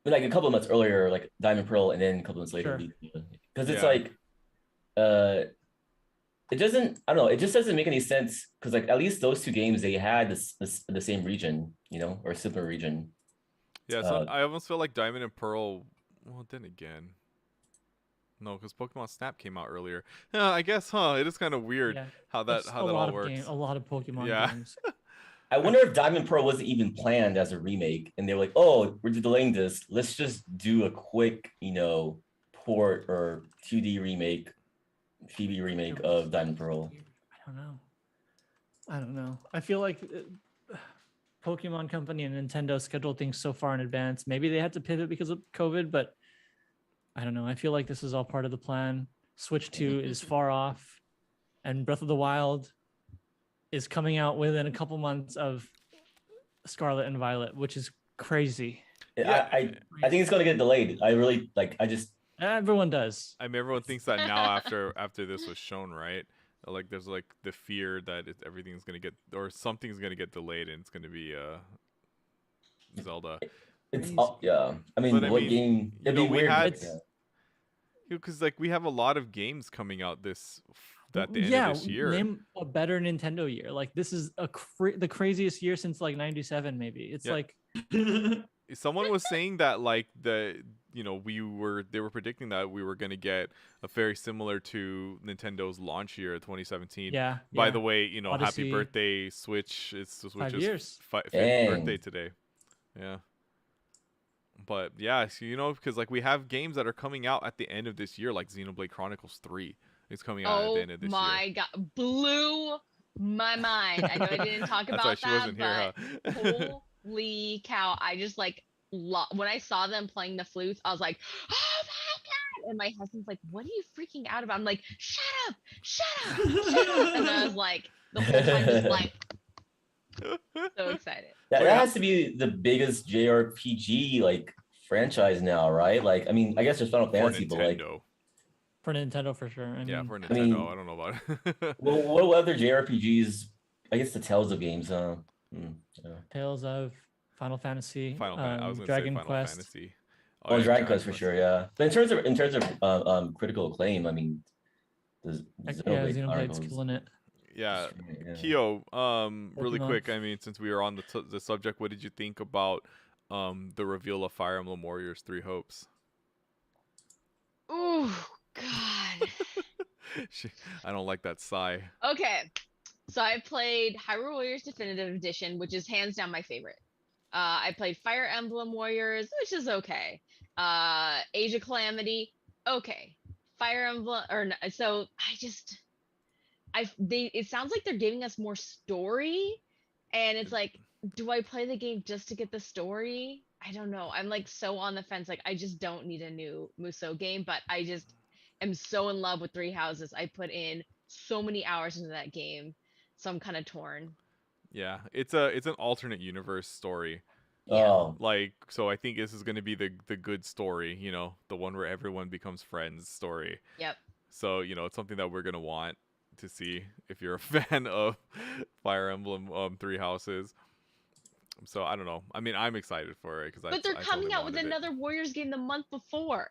like a couple of months earlier, like Diamond Pearl, and then a couple of months later, Sure. because it's Yeah. like uh it doesn't, I don't know, it just doesn't make any sense because like at least those two games they had the same region, or a similar region. Yeah, so I almost feel like Diamond and Pearl. Well, then again, no, because Pokemon Snap came out earlier. Yeah, I guess, It is kind of weird Yeah. how That's that a lot all of works. a lot of Pokemon Yeah. games. I wonder if Diamond Pearl wasn't even planned as a remake, and they were like, "Oh, we're delaying this. Let's just do a quick, port or 2D remake, Phoebe remake of Diamond Pearl." I don't know. I don't know. I feel like Pokemon Company and Nintendo scheduled things so far in advance. Maybe they had to pivot because of COVID, but I don't know. I feel like this is all part of the plan. Switch 2 is far off, and Breath of the Wild is coming out within a couple months of Scarlet and Violet, which is crazy. Yeah. I think it's gonna get delayed. I really like. I just Everyone does. I mean, everyone thinks that now after this was shown, right? Like, there's like the fear that everything's gonna get or something's gonna get delayed, and it's gonna be Zelda. it's Crazy. yeah. I mean, But I what mean, game? you It'd know, be we weird. had- yeah. Because like we have a lot of games coming out at the end Yeah, of this year. name a better Nintendo year. Like this is the craziest year since like '97, maybe. It's Yeah. like Someone was saying that like they were predicting that we were gonna get a very similar to Nintendo's launch year 2017. yeah. By yeah. the way, happy Odyssey. birthday Switch. It's the 5 Switch's years. fifth Dang. birthday today. Yeah. But yeah, so, because like we have games that are coming out at the end of this year, like Xenoblade Chronicles 3 is coming out at the Oh end of this year. my god, blew my mind. I know I didn't talk That's why about she that, wasn't here, but huh? holy cow! I just like when I saw them playing the flutes, I was like, oh my god! And my husband's like, what are you freaking out about? I'm like, shut up, shut up, shut up! And I was like, the whole time just like so excited. That Wait, has to be the biggest JRPG like franchise now, right? Like, I mean, I guess there's Final For Fantasy, but like, Nintendo. For Nintendo for sure. I Yeah, mean, for Nintendo. I mean- I don't know about it. well, what other JRPGs? I guess the Tales of games, yeah. Tales of Final Fantasy, I was gonna Dragon say Final Quest. Fantasy. Oh, yeah, Dragon Quest for sure, yeah. But in terms of critical acclaim, I mean, the Yeah, Xenoblade Xenoblade's Chronicles. killing it. Yeah, Yeah. Kyo, really Pokemon. quick. I mean, since we were on the subject, what did you think about the reveal of Fire Emblem Warriors 3 Hopes? Ooh, God. I don't like that sigh. Okay, so I played Hyrule Warriors Definitive Edition, which is hands down my favorite. I played Fire Emblem Warriors, which is okay. Age of Calamity, okay. Fire Emblem, so it sounds like they're giving us more story, and it's like, do I play the game just to get the story? I don't know. I'm like so on the fence. Like I just don't need a new Musou game, but I just am so in love with Three Houses. I put in so many hours into that game, so I'm kind of torn. Yeah, it's an alternate universe story. Yeah. Oh, Like, so I think this is going to be the good story, the one where everyone becomes friends story. Yep. So, it's something that we're going to want to see if you're a fan of Fire Emblem Three Houses. So, I don't know. I mean, I'm excited for it But they're coming out with another Warriors game the month before.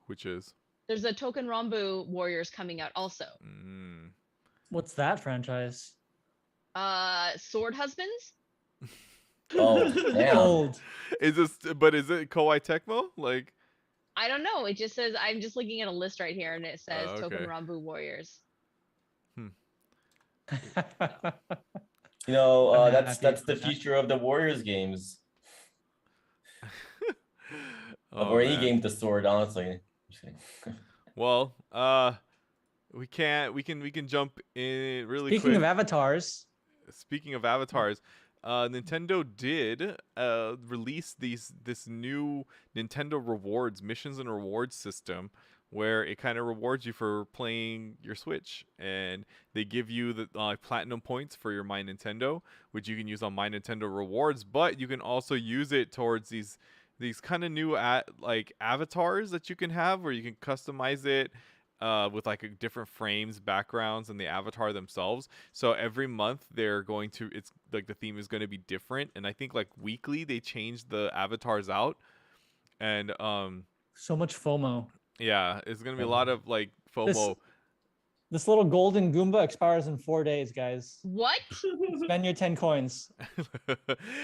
Which is? There's a Token Rambu Warriors coming out also. What's that franchise? Sword Husbands? oh, damn. Old. Is it Koei Tecmo? Like, I don't know. It just says, I'm just looking at a list right here, and it says Oh, Token okay. Rambu Warriors. I'm That's happy the for that. future of the Warriors games, oh, or any man. game with the sword, honestly. Just kidding. Well, we can jump in really Speaking quick. of avatars, Speaking of avatars, Nintendo did release this new Nintendo Rewards missions and rewards system, where it kind of rewards you for playing your Switch, and they give you the platinum points for your My Nintendo, which you can use on My Nintendo Rewards, but you can also use it towards these these kind of new like avatars that you can have where you can customize it with like different frames, backgrounds, and the avatar themselves. So every month they're going to, it's like the theme is going to be different, and I think like weekly they change the avatars out, and So much FOMO. yeah, it's gonna be a lot of like This FOMO. this little golden Goomba expires in 4 days, guys. What? Spend your 10 coins.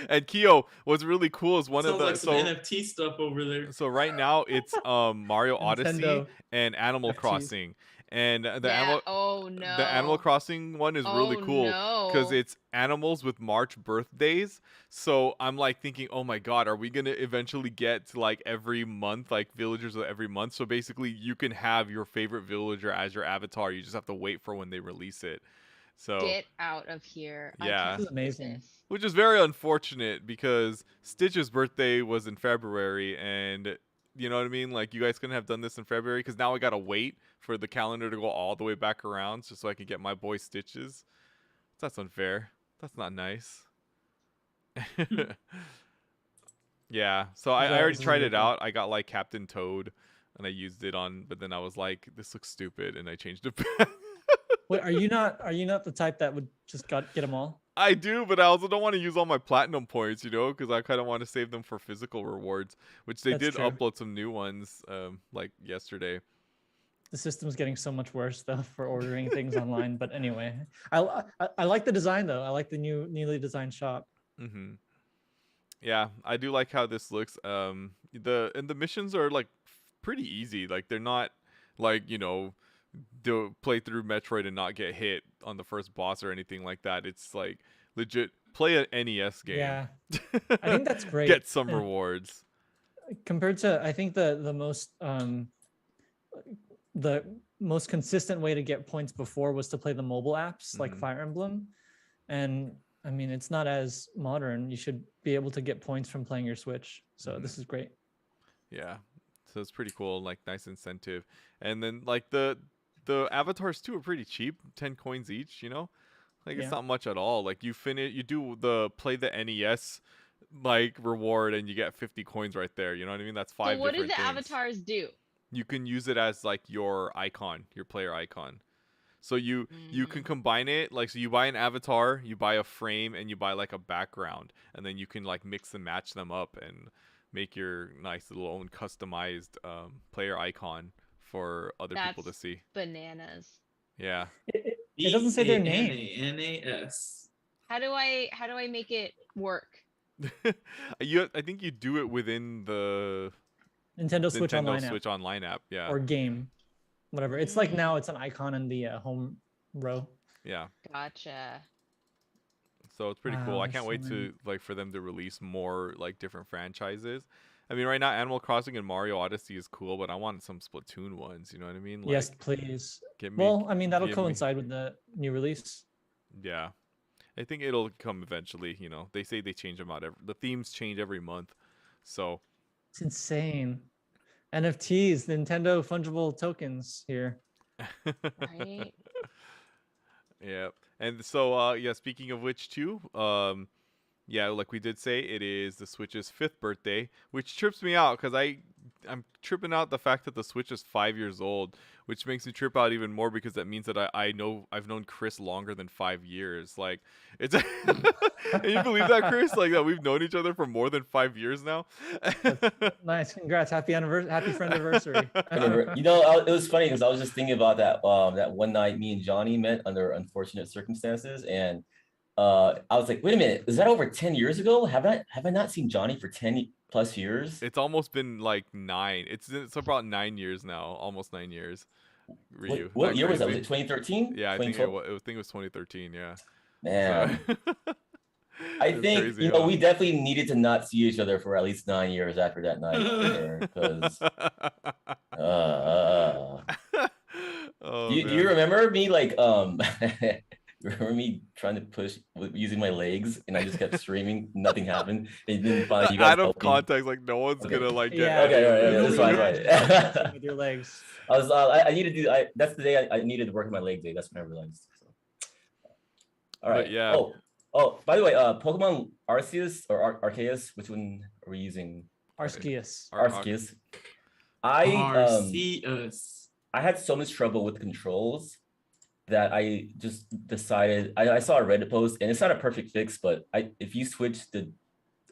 And Kyo, what's really cool is one of Sounds the like some NFT stuff over there. so right now it's Mario Odyssey Nintendo and Animal FTs. Crossing, and Yeah. Oh the Animal no. Crossing one is really Oh cool because no. it's animals with March birthdays. So I'm like thinking, oh my god, are we gonna eventually get to like every month, like villagers of every month? So basically, you can have your favorite villager as your avatar. You just have to wait for when they release it. So Get out of here. I yeah. can't This is believe amazing. this. which is very unfortunate because Stitch's birthday was in February, and you know what I mean? Like, you guys couldn't have done this in February because now I gotta wait for the calendar to go all the way back around just so I can get my boy Stitches. That's unfair. That's not nice. Yeah, so I already This is tried really it cool. out. I got like Captain Toad, and I used it on, but then I was like, this looks stupid, and I changed it back. Wait, are you not the type that would just get them all? I do, but I also don't want to use all my platinum points, you know, because I kind of want to save them for physical rewards, which they That's did true. upload some new ones, like yesterday. The system's getting so much worse though for ordering things online. But anyway, I like the design though. I like the newly designed shop. Mm-hmm. Yeah, I do like how this looks. The missions are like pretty easy. Like, they're not like, you know, do play through Metroid and not get hit on the first boss or anything like that. It's like legit play an NES game. Yeah, I think that's great. Get some And rewards. compared to, I think the most consistent way to get points before was to play the mobile apps like Mhm. Fire Emblem, and I mean it's not as modern. You should be able to get points from playing your Switch. So Mhm. this is great. Yeah. So it's pretty cool, like nice incentive. And then like the avatars too are pretty cheap, 10 coins each, you know? Like, it's Yeah. not much at all. Like, you do the play the NES like reward and you get 50 coins right there. You know what I mean? That's So 5 what do different the things. avatars do? You can use it as like your icon, your player icon. So you can Mm. combine it, like, so you buy an avatar, you buy a frame, and you buy like a background, and then you can like mix and match them up and make your nice little own customized player icon for other people to That's see. bananas. Yeah. It doesn't say their name. BANANAS. How do I make it work? I think you do it within the Nintendo Switch Nintendo Online Switch Online app. Yeah. app or game, whatever. It's like now it's an icon in the home row. Yeah. Gotcha. So it's pretty cool. Wow, I there's can't so wait many. to like for them to release more like different franchises. I mean, right now Animal Crossing and Mario Odyssey is cool, but I want some Splatoon ones. You know what I mean? Like, Yes, please. Get me. Well, I mean that'll give me- coincide with the new release. Yeah. I think it'll come eventually. You know, they say they change them out. The themes change every month, so It's insane. NFTs, Nintendo fungible tokens here. Right? yeah. And so, yeah. Speaking of which, too, yeah, like we did say, it is the Switch's 5th birthday, which trips me out because I'm tripping out the fact that the Switch is 5 years old, which makes me trip out even more because that means that I've known Chris longer than 5 years. Like, it's can you believe that, Chris? Like, that we've known each other for more than 5 years now. Nice, congrats, happy anniversary, happy friend anniversary. You know, it was funny because I was just thinking about that that one night me and Johnny met under unfortunate circumstances, and I was like, wait a minute, is that over 10 years ago? Have I not seen Johnny for 10 plus years? It's almost been like 9. It's about 9 years now, almost 9 years. Ryu, What not year was that? Was crazy? it 2013? Yeah, I think 2012? it was 2013. Yeah. Man, So- I It's think crazy, you know huh? we definitely needed to not see each other for at least 9 years after that night, because oh, do you man. remember me like remember me trying to push using my legs and I just kept screaming, nothing happened, and then finally you guys Out of helped me. context, like no one's Okay. gonna like get Yeah. any Okay, of all right, this. that's fine, Really fine. with your legs. I was I need to do that's the day I needed to work on my leg day. That's when I realized. So. All But right. yeah. Oh, by the way, Pokemon Arceus or Arceus, which one are we using? Arceus. Arceus. I Arceus. I had so much trouble with controls that I just decided I saw a Reddit post, and it's not a perfect fix, but if you switch the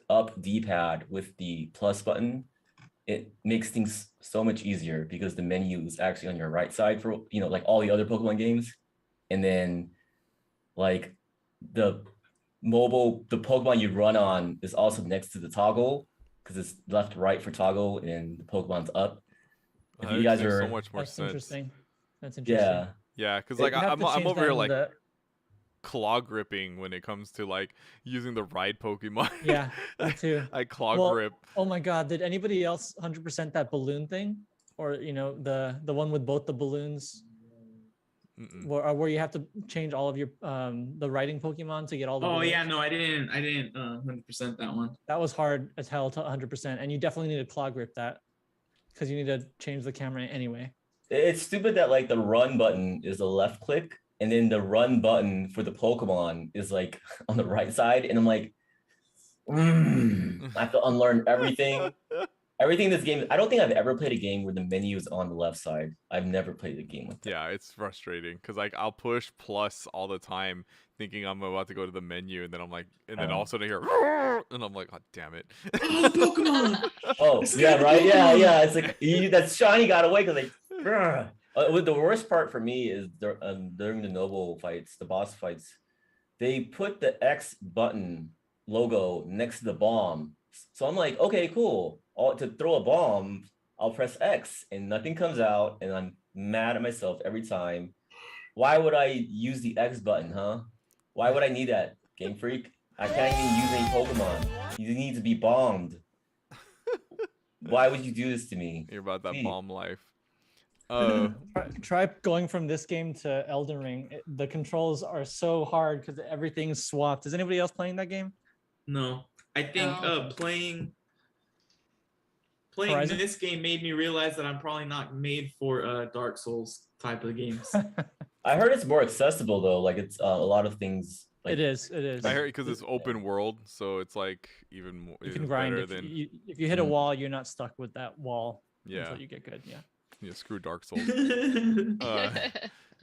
up D-pad with the plus button, it makes things so much easier because the menu is actually on your right side for like all the other Pokemon games, and then like the Pokemon you run on is also next to the toggle because it's left right for toggle and the Pokemon's up. If That you guys makes are so much more That's sense. interesting. That's interesting. yeah. Yeah, because You like You have I'm to change over that here in like the- claw gripping when it comes to like using the ride Pokemon. Yeah, me too. I claw Well, grip. Oh my God! Did anybody else 100% that balloon thing, or the one with both the balloons, Mm-mm. where you have to change all of your the riding Pokemon to get all the. Oh balloons? yeah, no, I didn't 100% that one. That was hard as hell to 100%, and you definitely need to claw grip that because you need to change the camera anyway. It's stupid that like the run button is a left click, and then the run button for the Pokemon is like on the right side, and I'm like, I have to unlearn everything. Everything in this game. I don't think I've ever played a game where the menu is on the left side. I've never played a game like that. Yeah, it's frustrating because like I'll push plus all the time, thinking I'm about to go to the menu, and then I'm like, and then all of a sudden I hear, and I'm like, oh damn it. Oh, the Pokemon! Oh It's yeah, got right. Yeah, Pokemon. yeah. It's like that shiny got away because like. The worst part for me is during the noble fights, the boss fights, they put the X button logo next to the bomb. So I'm like, okay, cool. To throw a bomb, I'll press X and nothing comes out, and I'm mad at myself every time. Why would I use the X button, huh? Why would I need that, Game Freak? I can't even use any Pokemon. You need to be bombed. Why would you do this to me? You're about that Gee. bomb life. Try going from this game to Elden Ring. The controls are so hard because everything's swapped. Is anybody else playing that game? No, I think Oh, okay. playing Horizon? this game made me realize that I'm probably not made for Dark Souls type of games. I heard it's more accessible though. Like it's a lot of things. Like, It is. It is. I heard because it's open world, so it's like even more. You can grind better if than if you hit a Mhm. wall, you're not stuck with that wall yeah. until you get good. Yeah. Yeah, screw Dark Souls.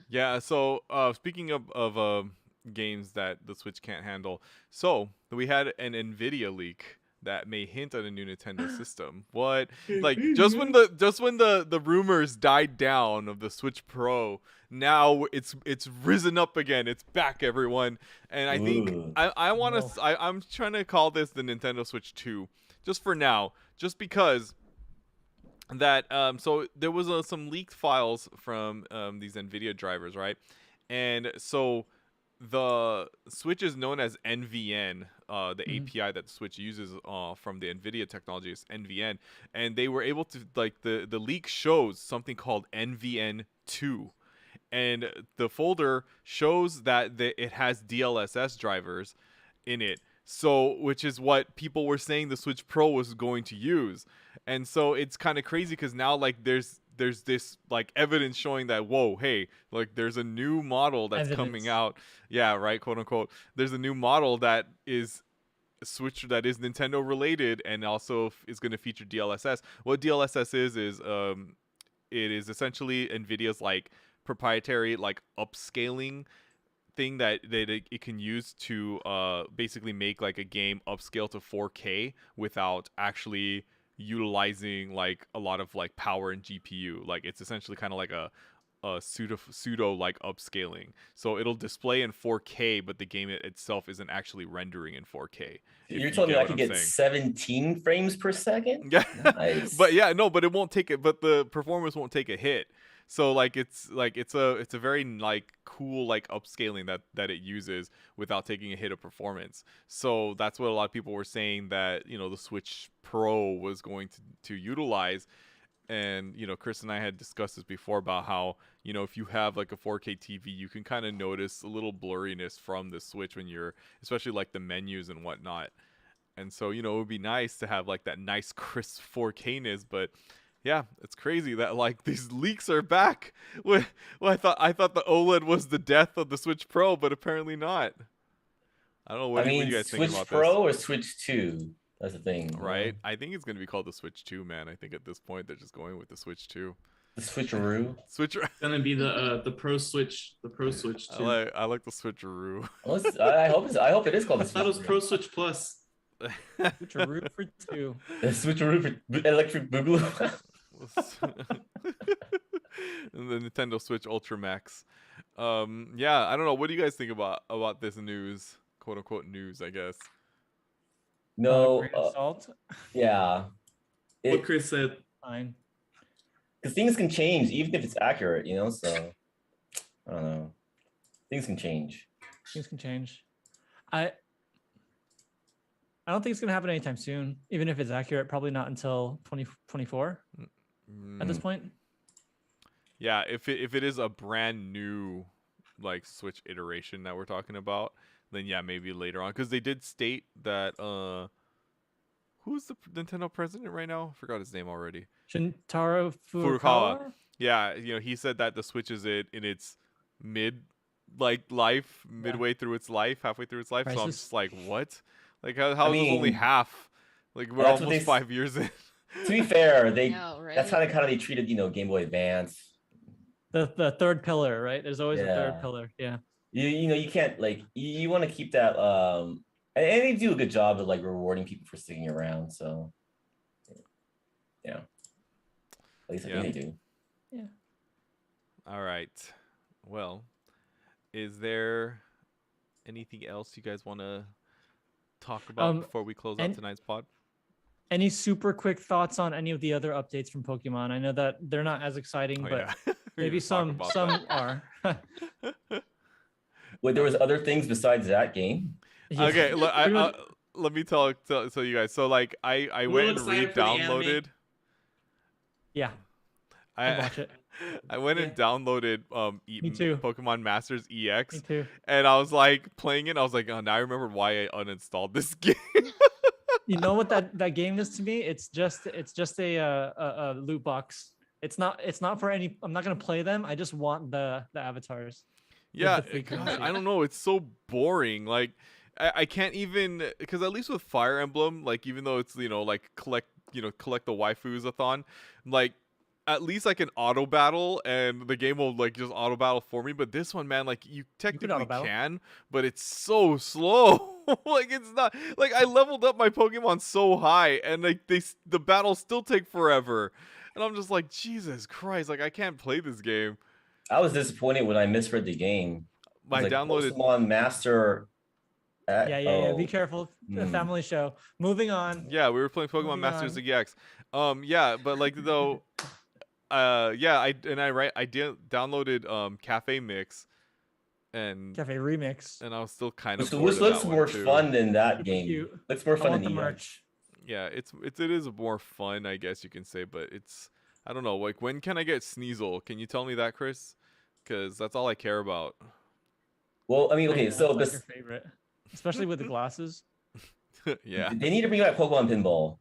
Yeah, so speaking of games that the Switch can't handle, so we had an Nvidia leak that may hint at a new Nintendo system. What? Like just when the rumors died down of the Switch Pro, now it's risen up again. It's back, everyone. And I think Ooh. I want No. to I'm trying to call this the Nintendo Switch 2 just for now, just because that so there was some leaked files from these NVIDIA drivers, right? And so the Switch is known as NVN. The API that the Switch uses from the NVIDIA technology is NVN, and they were able to like the leak shows something called NVN2, and the folder shows that it has DLSS drivers in it. So, which is what people were saying the Switch Pro was going to use. And so it's kind of crazy because now like there's this like evidence showing that, whoa, hey, like there's a new model that's coming Evidence. out. Yeah, right, quote unquote. There's a new model that is Switch that is Nintendo related and also is going to feature DLSS. What DLSS is it is essentially NVIDIA's like proprietary like upscaling thing that it can use to basically make like a game upscale to 4K without actually utilizing like a lot of like power and GPU. Like it's essentially kind of like a pseudo like upscaling. So it'll display in 4K, but the game itself isn't actually rendering in 4K. You're telling me I could get 17 frames per second? Yeah. Nice. But yeah, no, but it won't take it. But the performance won't take a hit. So like it's a very like cool like upscaling that it uses without taking a hit of performance. So that's what a lot of people were saying that the Switch Pro was going to utilize. And Chris and I had discussed this before about how if you have like a 4K TV, you can kind of notice a little blurriness from the Switch when you're, especially like the menus and whatnot. And so it would be nice to have like that nice crisp 4K-ness, but yeah, it's crazy that like these leaks are back. Well, I thought the OLED was the death of the Switch Pro, but apparently not. I don't know what, what do you guys think Switch about Pro this? or Switch 2? That's the thing, right? I think it's gonna be called the Switch 2, man. I think at this point they're just going with the Switch 2. The switcheroo. Switch. It's gonna be the Pro Switch, too. I like the switcheroo. I hope it is called the I thought it was Pro switcheroo. Switch Plus. Switcheroo for 2. The switcheroo for electric boogaloo. And the Nintendo Switch Ultra Max. Yeah, I don't know. What do you guys think about this news, quote unquote news? I guess. No, Grain of salt. yeah, What Chris said. Fine. because things can change even if it's accurate, you know. So I don't know. Things can change. Things can change. I don't think it's gonna happen anytime soon. Even if it's accurate, probably not until 2024 at this Mm, point. yeah, if it is a brand new like Switch iteration that we're talking about, then yeah, maybe later on, because they did state that who's the Nintendo president right now? I forgot his name already. Shintaro Furukawa. Furukawa. Yeah, he said that the Switch is in its life, midway through its life, halfway through its life. So I'm Crisis. just like, what? Like how is this only mean, half? Like we're that's what almost they 5 years in. To be fair, No, that's right? how they treated, Game Boy Advance. The third pillar, right? There's always a third Yeah. pillar. Yeah. You can't like you want to keep that and they do a good job of like rewarding people for sticking around. So yeah, at least I Yeah. think they do. All right. Well, is there anything else you guys want to talk about before we close out and- tonight's pod? Any super quick thoughts on any of the other updates from Pokemon? I know that they're not as exciting, Oh, but yeah. We maybe were talking some about are. that. Wait, there was other things besides that game? Yeah. Okay, Pretty much- let me tell you guys. So like I A went little and excited for the anime. re-downloaded. yeah. I'd I watch it. I went and downloaded Me too. Pokemon Masters EX, Me too. and I was like playing it. I was like, oh, now I remember why I uninstalled this game. You know what that game is to me? It's just a loot box. It's not for any. I'm not gonna play them. I just want the avatars. Yeah, the free God, currency. I don't know. It's so boring. Like, I can't even, because at least with Fire Emblem, like even though it's like collect the waifus-a-thon, like at least I can auto battle and the game will like just auto battle for me. But this one, man, like you technically auto-battle. can, but it's so slow. Like it's not like I leveled up my Pokemon so high, and like the battles still take forever, and I'm just like, Jesus Christ, like I can't play this game. I was disappointed when I misread the game. I It's like downloaded. Pokemon Master. Yeah. Be careful. The Hmm. family show. Moving on. Yeah, we were playing Pokemon Moving Masters on. EX. Yeah, but like though, yeah, I downloaded Cafe Mix, and Cafe remix. I was still kind of. So bored which of looks that more one, too. fun than that Super game. cute. Looks more I fun want than the EX. merch. Yeah, it is more fun, I guess you can say, but it's I don't know. Like when can I get Sneasel? Can you tell me that, Chris? Because that's all I care about. Well, I mean, I okay, know, so it's like this your favorite, especially with the glasses. Yeah. they need to bring back Pokemon Pinball.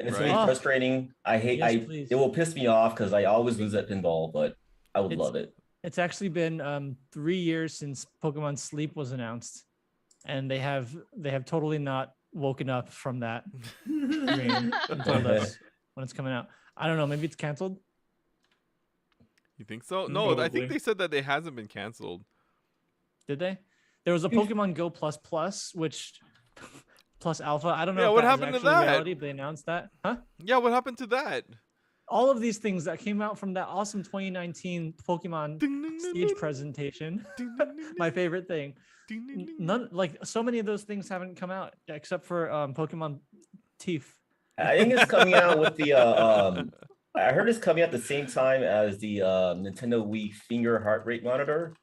And it's gonna Right. be Oh. frustrating. Yes, please. It will piss me off because I always lose at pinball, but I would It's- love it. It's actually been 3 years since Pokemon Sleep was announced, and they have totally not woken up from that dream and told us when it's coming out. I don't know. Maybe it's canceled. You think so? No, I Probably. think they said that they hasn't been canceled. Did they? There was a Pokemon Go Plus Plus, which plus Alpha. I don't know. Yeah, if what that is happened to actually that? reality, but they announced that. Huh? Yeah, what happened to that? All of these things that came out from that awesome 2019 Pokemon Ding, ding, ding, stage ding, presentation. ding, ding, ding, My favorite thing. ding, ding, ding. None like so many of those things haven't come out except for Pokemon Teeth. I think it's coming out with the I heard it's coming out the same time as the Nintendo Wii finger heart rate monitor.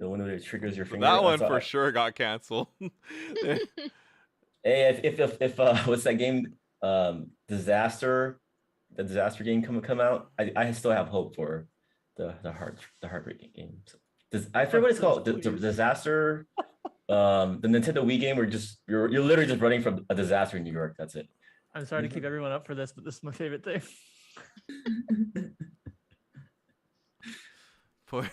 The one that triggers your finger. That one So for sure got canceled. Hey, if what's that game? Disaster, the disaster game come out. I still have hope for the heart rate game. So, I forget what it's called. The disaster. The Nintendo Wii game where you're literally just running from a disaster in New York. That's it. I'm sorry to keep everyone up for this, but this is my favorite thing. Po-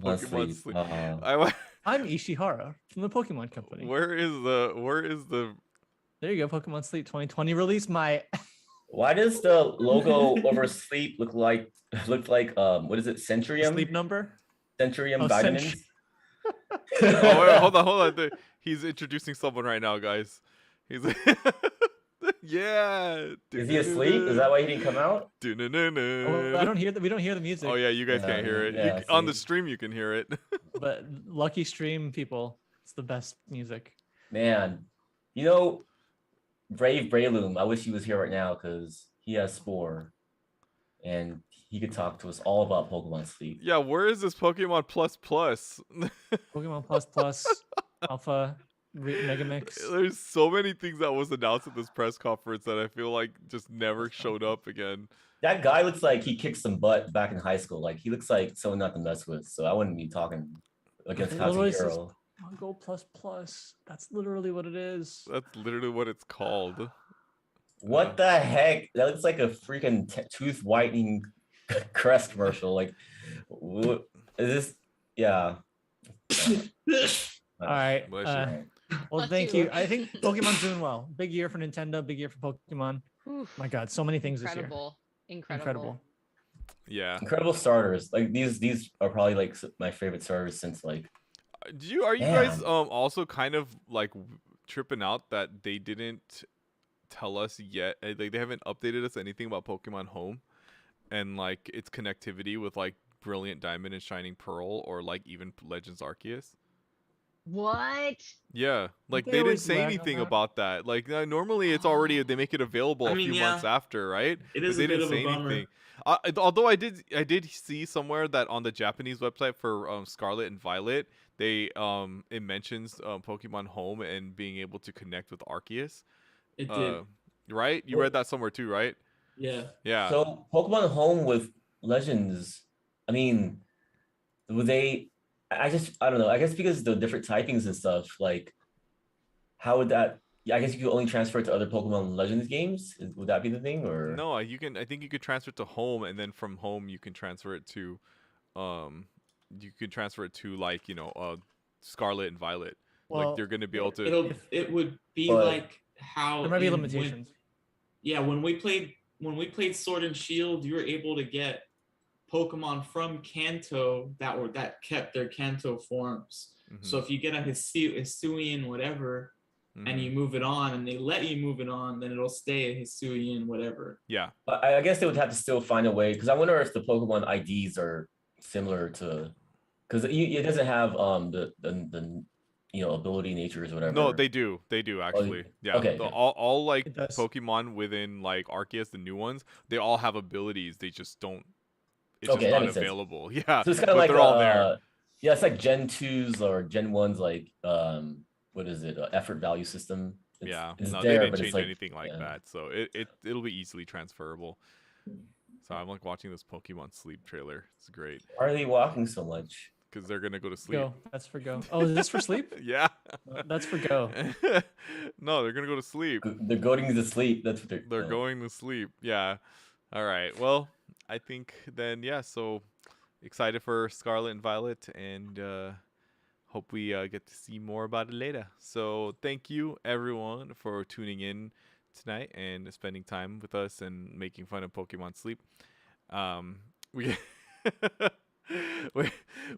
Let's Pokemon see. Sleep. I wa- I'm Ishihara from the Pokemon Company. where is the There you go. Pokemon Sleep 2020 release. Why does the logo over sleep look like what is it? Centurium? sleep number. Centurium Oh, vitamins? Oh wait, hold on. He's introducing someone right now, guys. He's yeah. Is he asleep? Is that why he didn't come out? Oh, I don't hear that. We don't hear the music. Oh yeah, you guys can't hear it. Yeah, On the see? stream, you can hear it. But lucky stream people, it's the best music. Man, you know, Brave Breloom, I wish he was here right now because he has Spore. And he could talk to us all about Pokemon Sleep. Yeah, where is this Pokemon Plus Plus? Pokemon Plus Plus, Alpha, Mega Mix. There's so many things that was announced at this press conference that I feel like just never showed up again. That guy looks like he kicked some butt back in high school. Like he looks like someone not to mess with. So I wouldn't be talking against Literally says Katsugiro. Go Plus Plus. That's literally what it is. That's literally what it's called. What the heck? That looks like a freaking tooth whitening Crest commercial. Like, what is this? Yeah. All right. Bless you. Well, Bless thank you. you. I think Pokemon's doing well. Big year for Nintendo. Big year for Pokemon. Oof, My God, so many things this year. incredible. Yeah. Incredible starters. Like these are probably like my favorite starters since like. Are you guys Man. also kind of like tripping out that they didn't tell us yet? Like they haven't updated us anything about Pokemon Home and like its connectivity with like Brilliant Diamond and Shining Pearl or like even Legends Arceus? What? Yeah, like they they didn't always say lag on anything that. about that. Like normally it's already they make it available I a mean, few yeah. months after, right? It But is they a bit didn't of a say bummer. anything. Although I did see somewhere that on the Japanese website for Scarlet and Violet, they it mentions Pokemon Home and being able to connect with Arceus. It did. Right? You Well- read that somewhere too, right? Yeah. Yeah. So Pokemon Home with Legends, I mean, would they? I don't know. I guess because the different typings and stuff, like, how would that? Yeah, I guess you could only transfer it to other Pokemon Legends games. Would that be the thing, or? No, you can. I think you could transfer it to Home, and then from Home you can transfer it to, like Scarlet and Violet. Well, Like they're gonna be able to. It would be But- like how there might be in limitations. when we played Sword and Shield, you were able to get Pokemon from Kanto that kept their Kanto forms. Mhm, So if you get a Hisuian whatever mhm. and you move it on and they let you move it on, then it'll stay a Hisuian whatever. Yeah. But I guess they would have to still find a way because I wonder if the Pokemon IDs are similar to, because it doesn't have the ability natures or whatever. No, they do. They do actually. Yeah. okay, The- okay. all like It does. Pokemon within like Arceus, the new ones, they all have abilities. They just don't. It's Okay, just that not makes sense. available. Yeah. So it's kind but of like they're all there. Yeah, it's like Gen 2s or Gen 1s, like what is it? Effort value system. Yeah. It's No, there, they didn't but change it's like anything like yeah. that. So it'll be easily transferable. So I'm like watching this Pokemon Sleep trailer. It's great Why are they walking so much? because they're gonna go to sleep. Go. That's for Go. Oh, is this for sleep? Yeah. That's for Go. No, they're gonna go to sleep. They're going to sleep. That's what They're going to sleep. Yeah. All right. Well, I think then yeah. So excited for Scarlet and Violet, and hope we get to see more about it later. So thank you everyone for tuning in tonight and spending time with us and making fun of Pokemon Sleep. We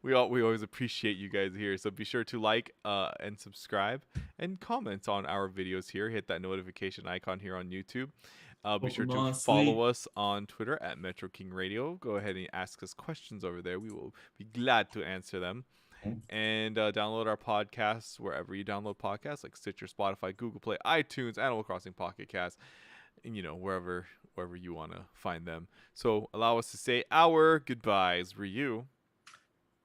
we always appreciate you guys here. So be sure to like and subscribe and comment on our videos here. Hit that notification icon here on YouTube. Be sure to Pokemon follow Sleep. us on Twitter at Metro King Radio. Go ahead and ask us questions over there. We will be glad to answer them. And download our podcasts wherever you download podcasts, like Stitcher, Spotify, Google Play, iTunes, Animal Crossing Pocket Cast, and wherever you want to find them. So allow us to say our goodbyes, Ryu.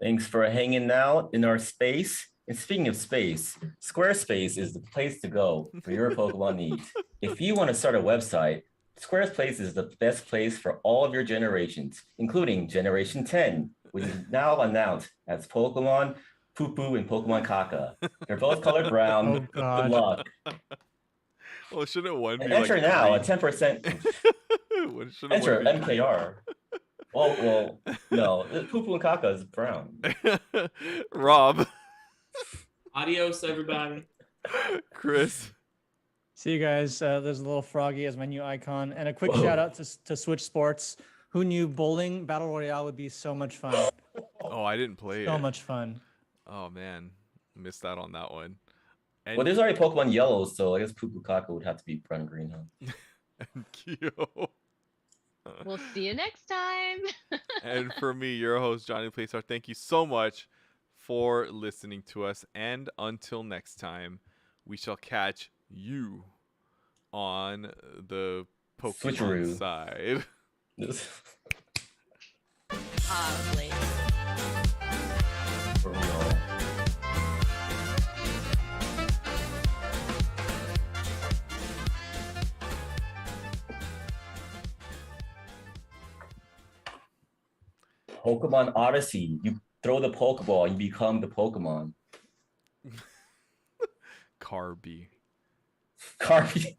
Thanks for hanging out in our space. And speaking of space, Squarespace is the place to go for your Pokemon needs. If you want to start a website, Squarespace is the best place for all of your generations, including Generation 10, which is now announced as Pokemon Poo Poo and Pokemon Kaka. They're both colored brown. Oh, Good God. luck. Well, shouldn't one be And enter like now green? at 10%. Shouldn't Enter one be MKR. Well, no, Poo Poo and Kaka is brown. Rob, Adios, everybody. Chris, See you guys. There's a little froggy as my new icon, and a quick Whoa. shout out to Switch Sports. Who knew bowling battle royale would be so much fun? Oh, I didn't play So it. much fun. Oh man, missed out on that one. And, Well, there's already Pokemon Yellow, so I guess Pukukaka would have to be brown and green, huh? and Kyo. We'll see you next time. And for me, your host, Johnny Playstar, thank you so much for listening to us. And until next time, we shall catch you on the Pokemon Switcheroo. side. Probably. For real. Pokemon Odyssey. You throw the Pokeball, you become the Pokemon. Carby. Carby.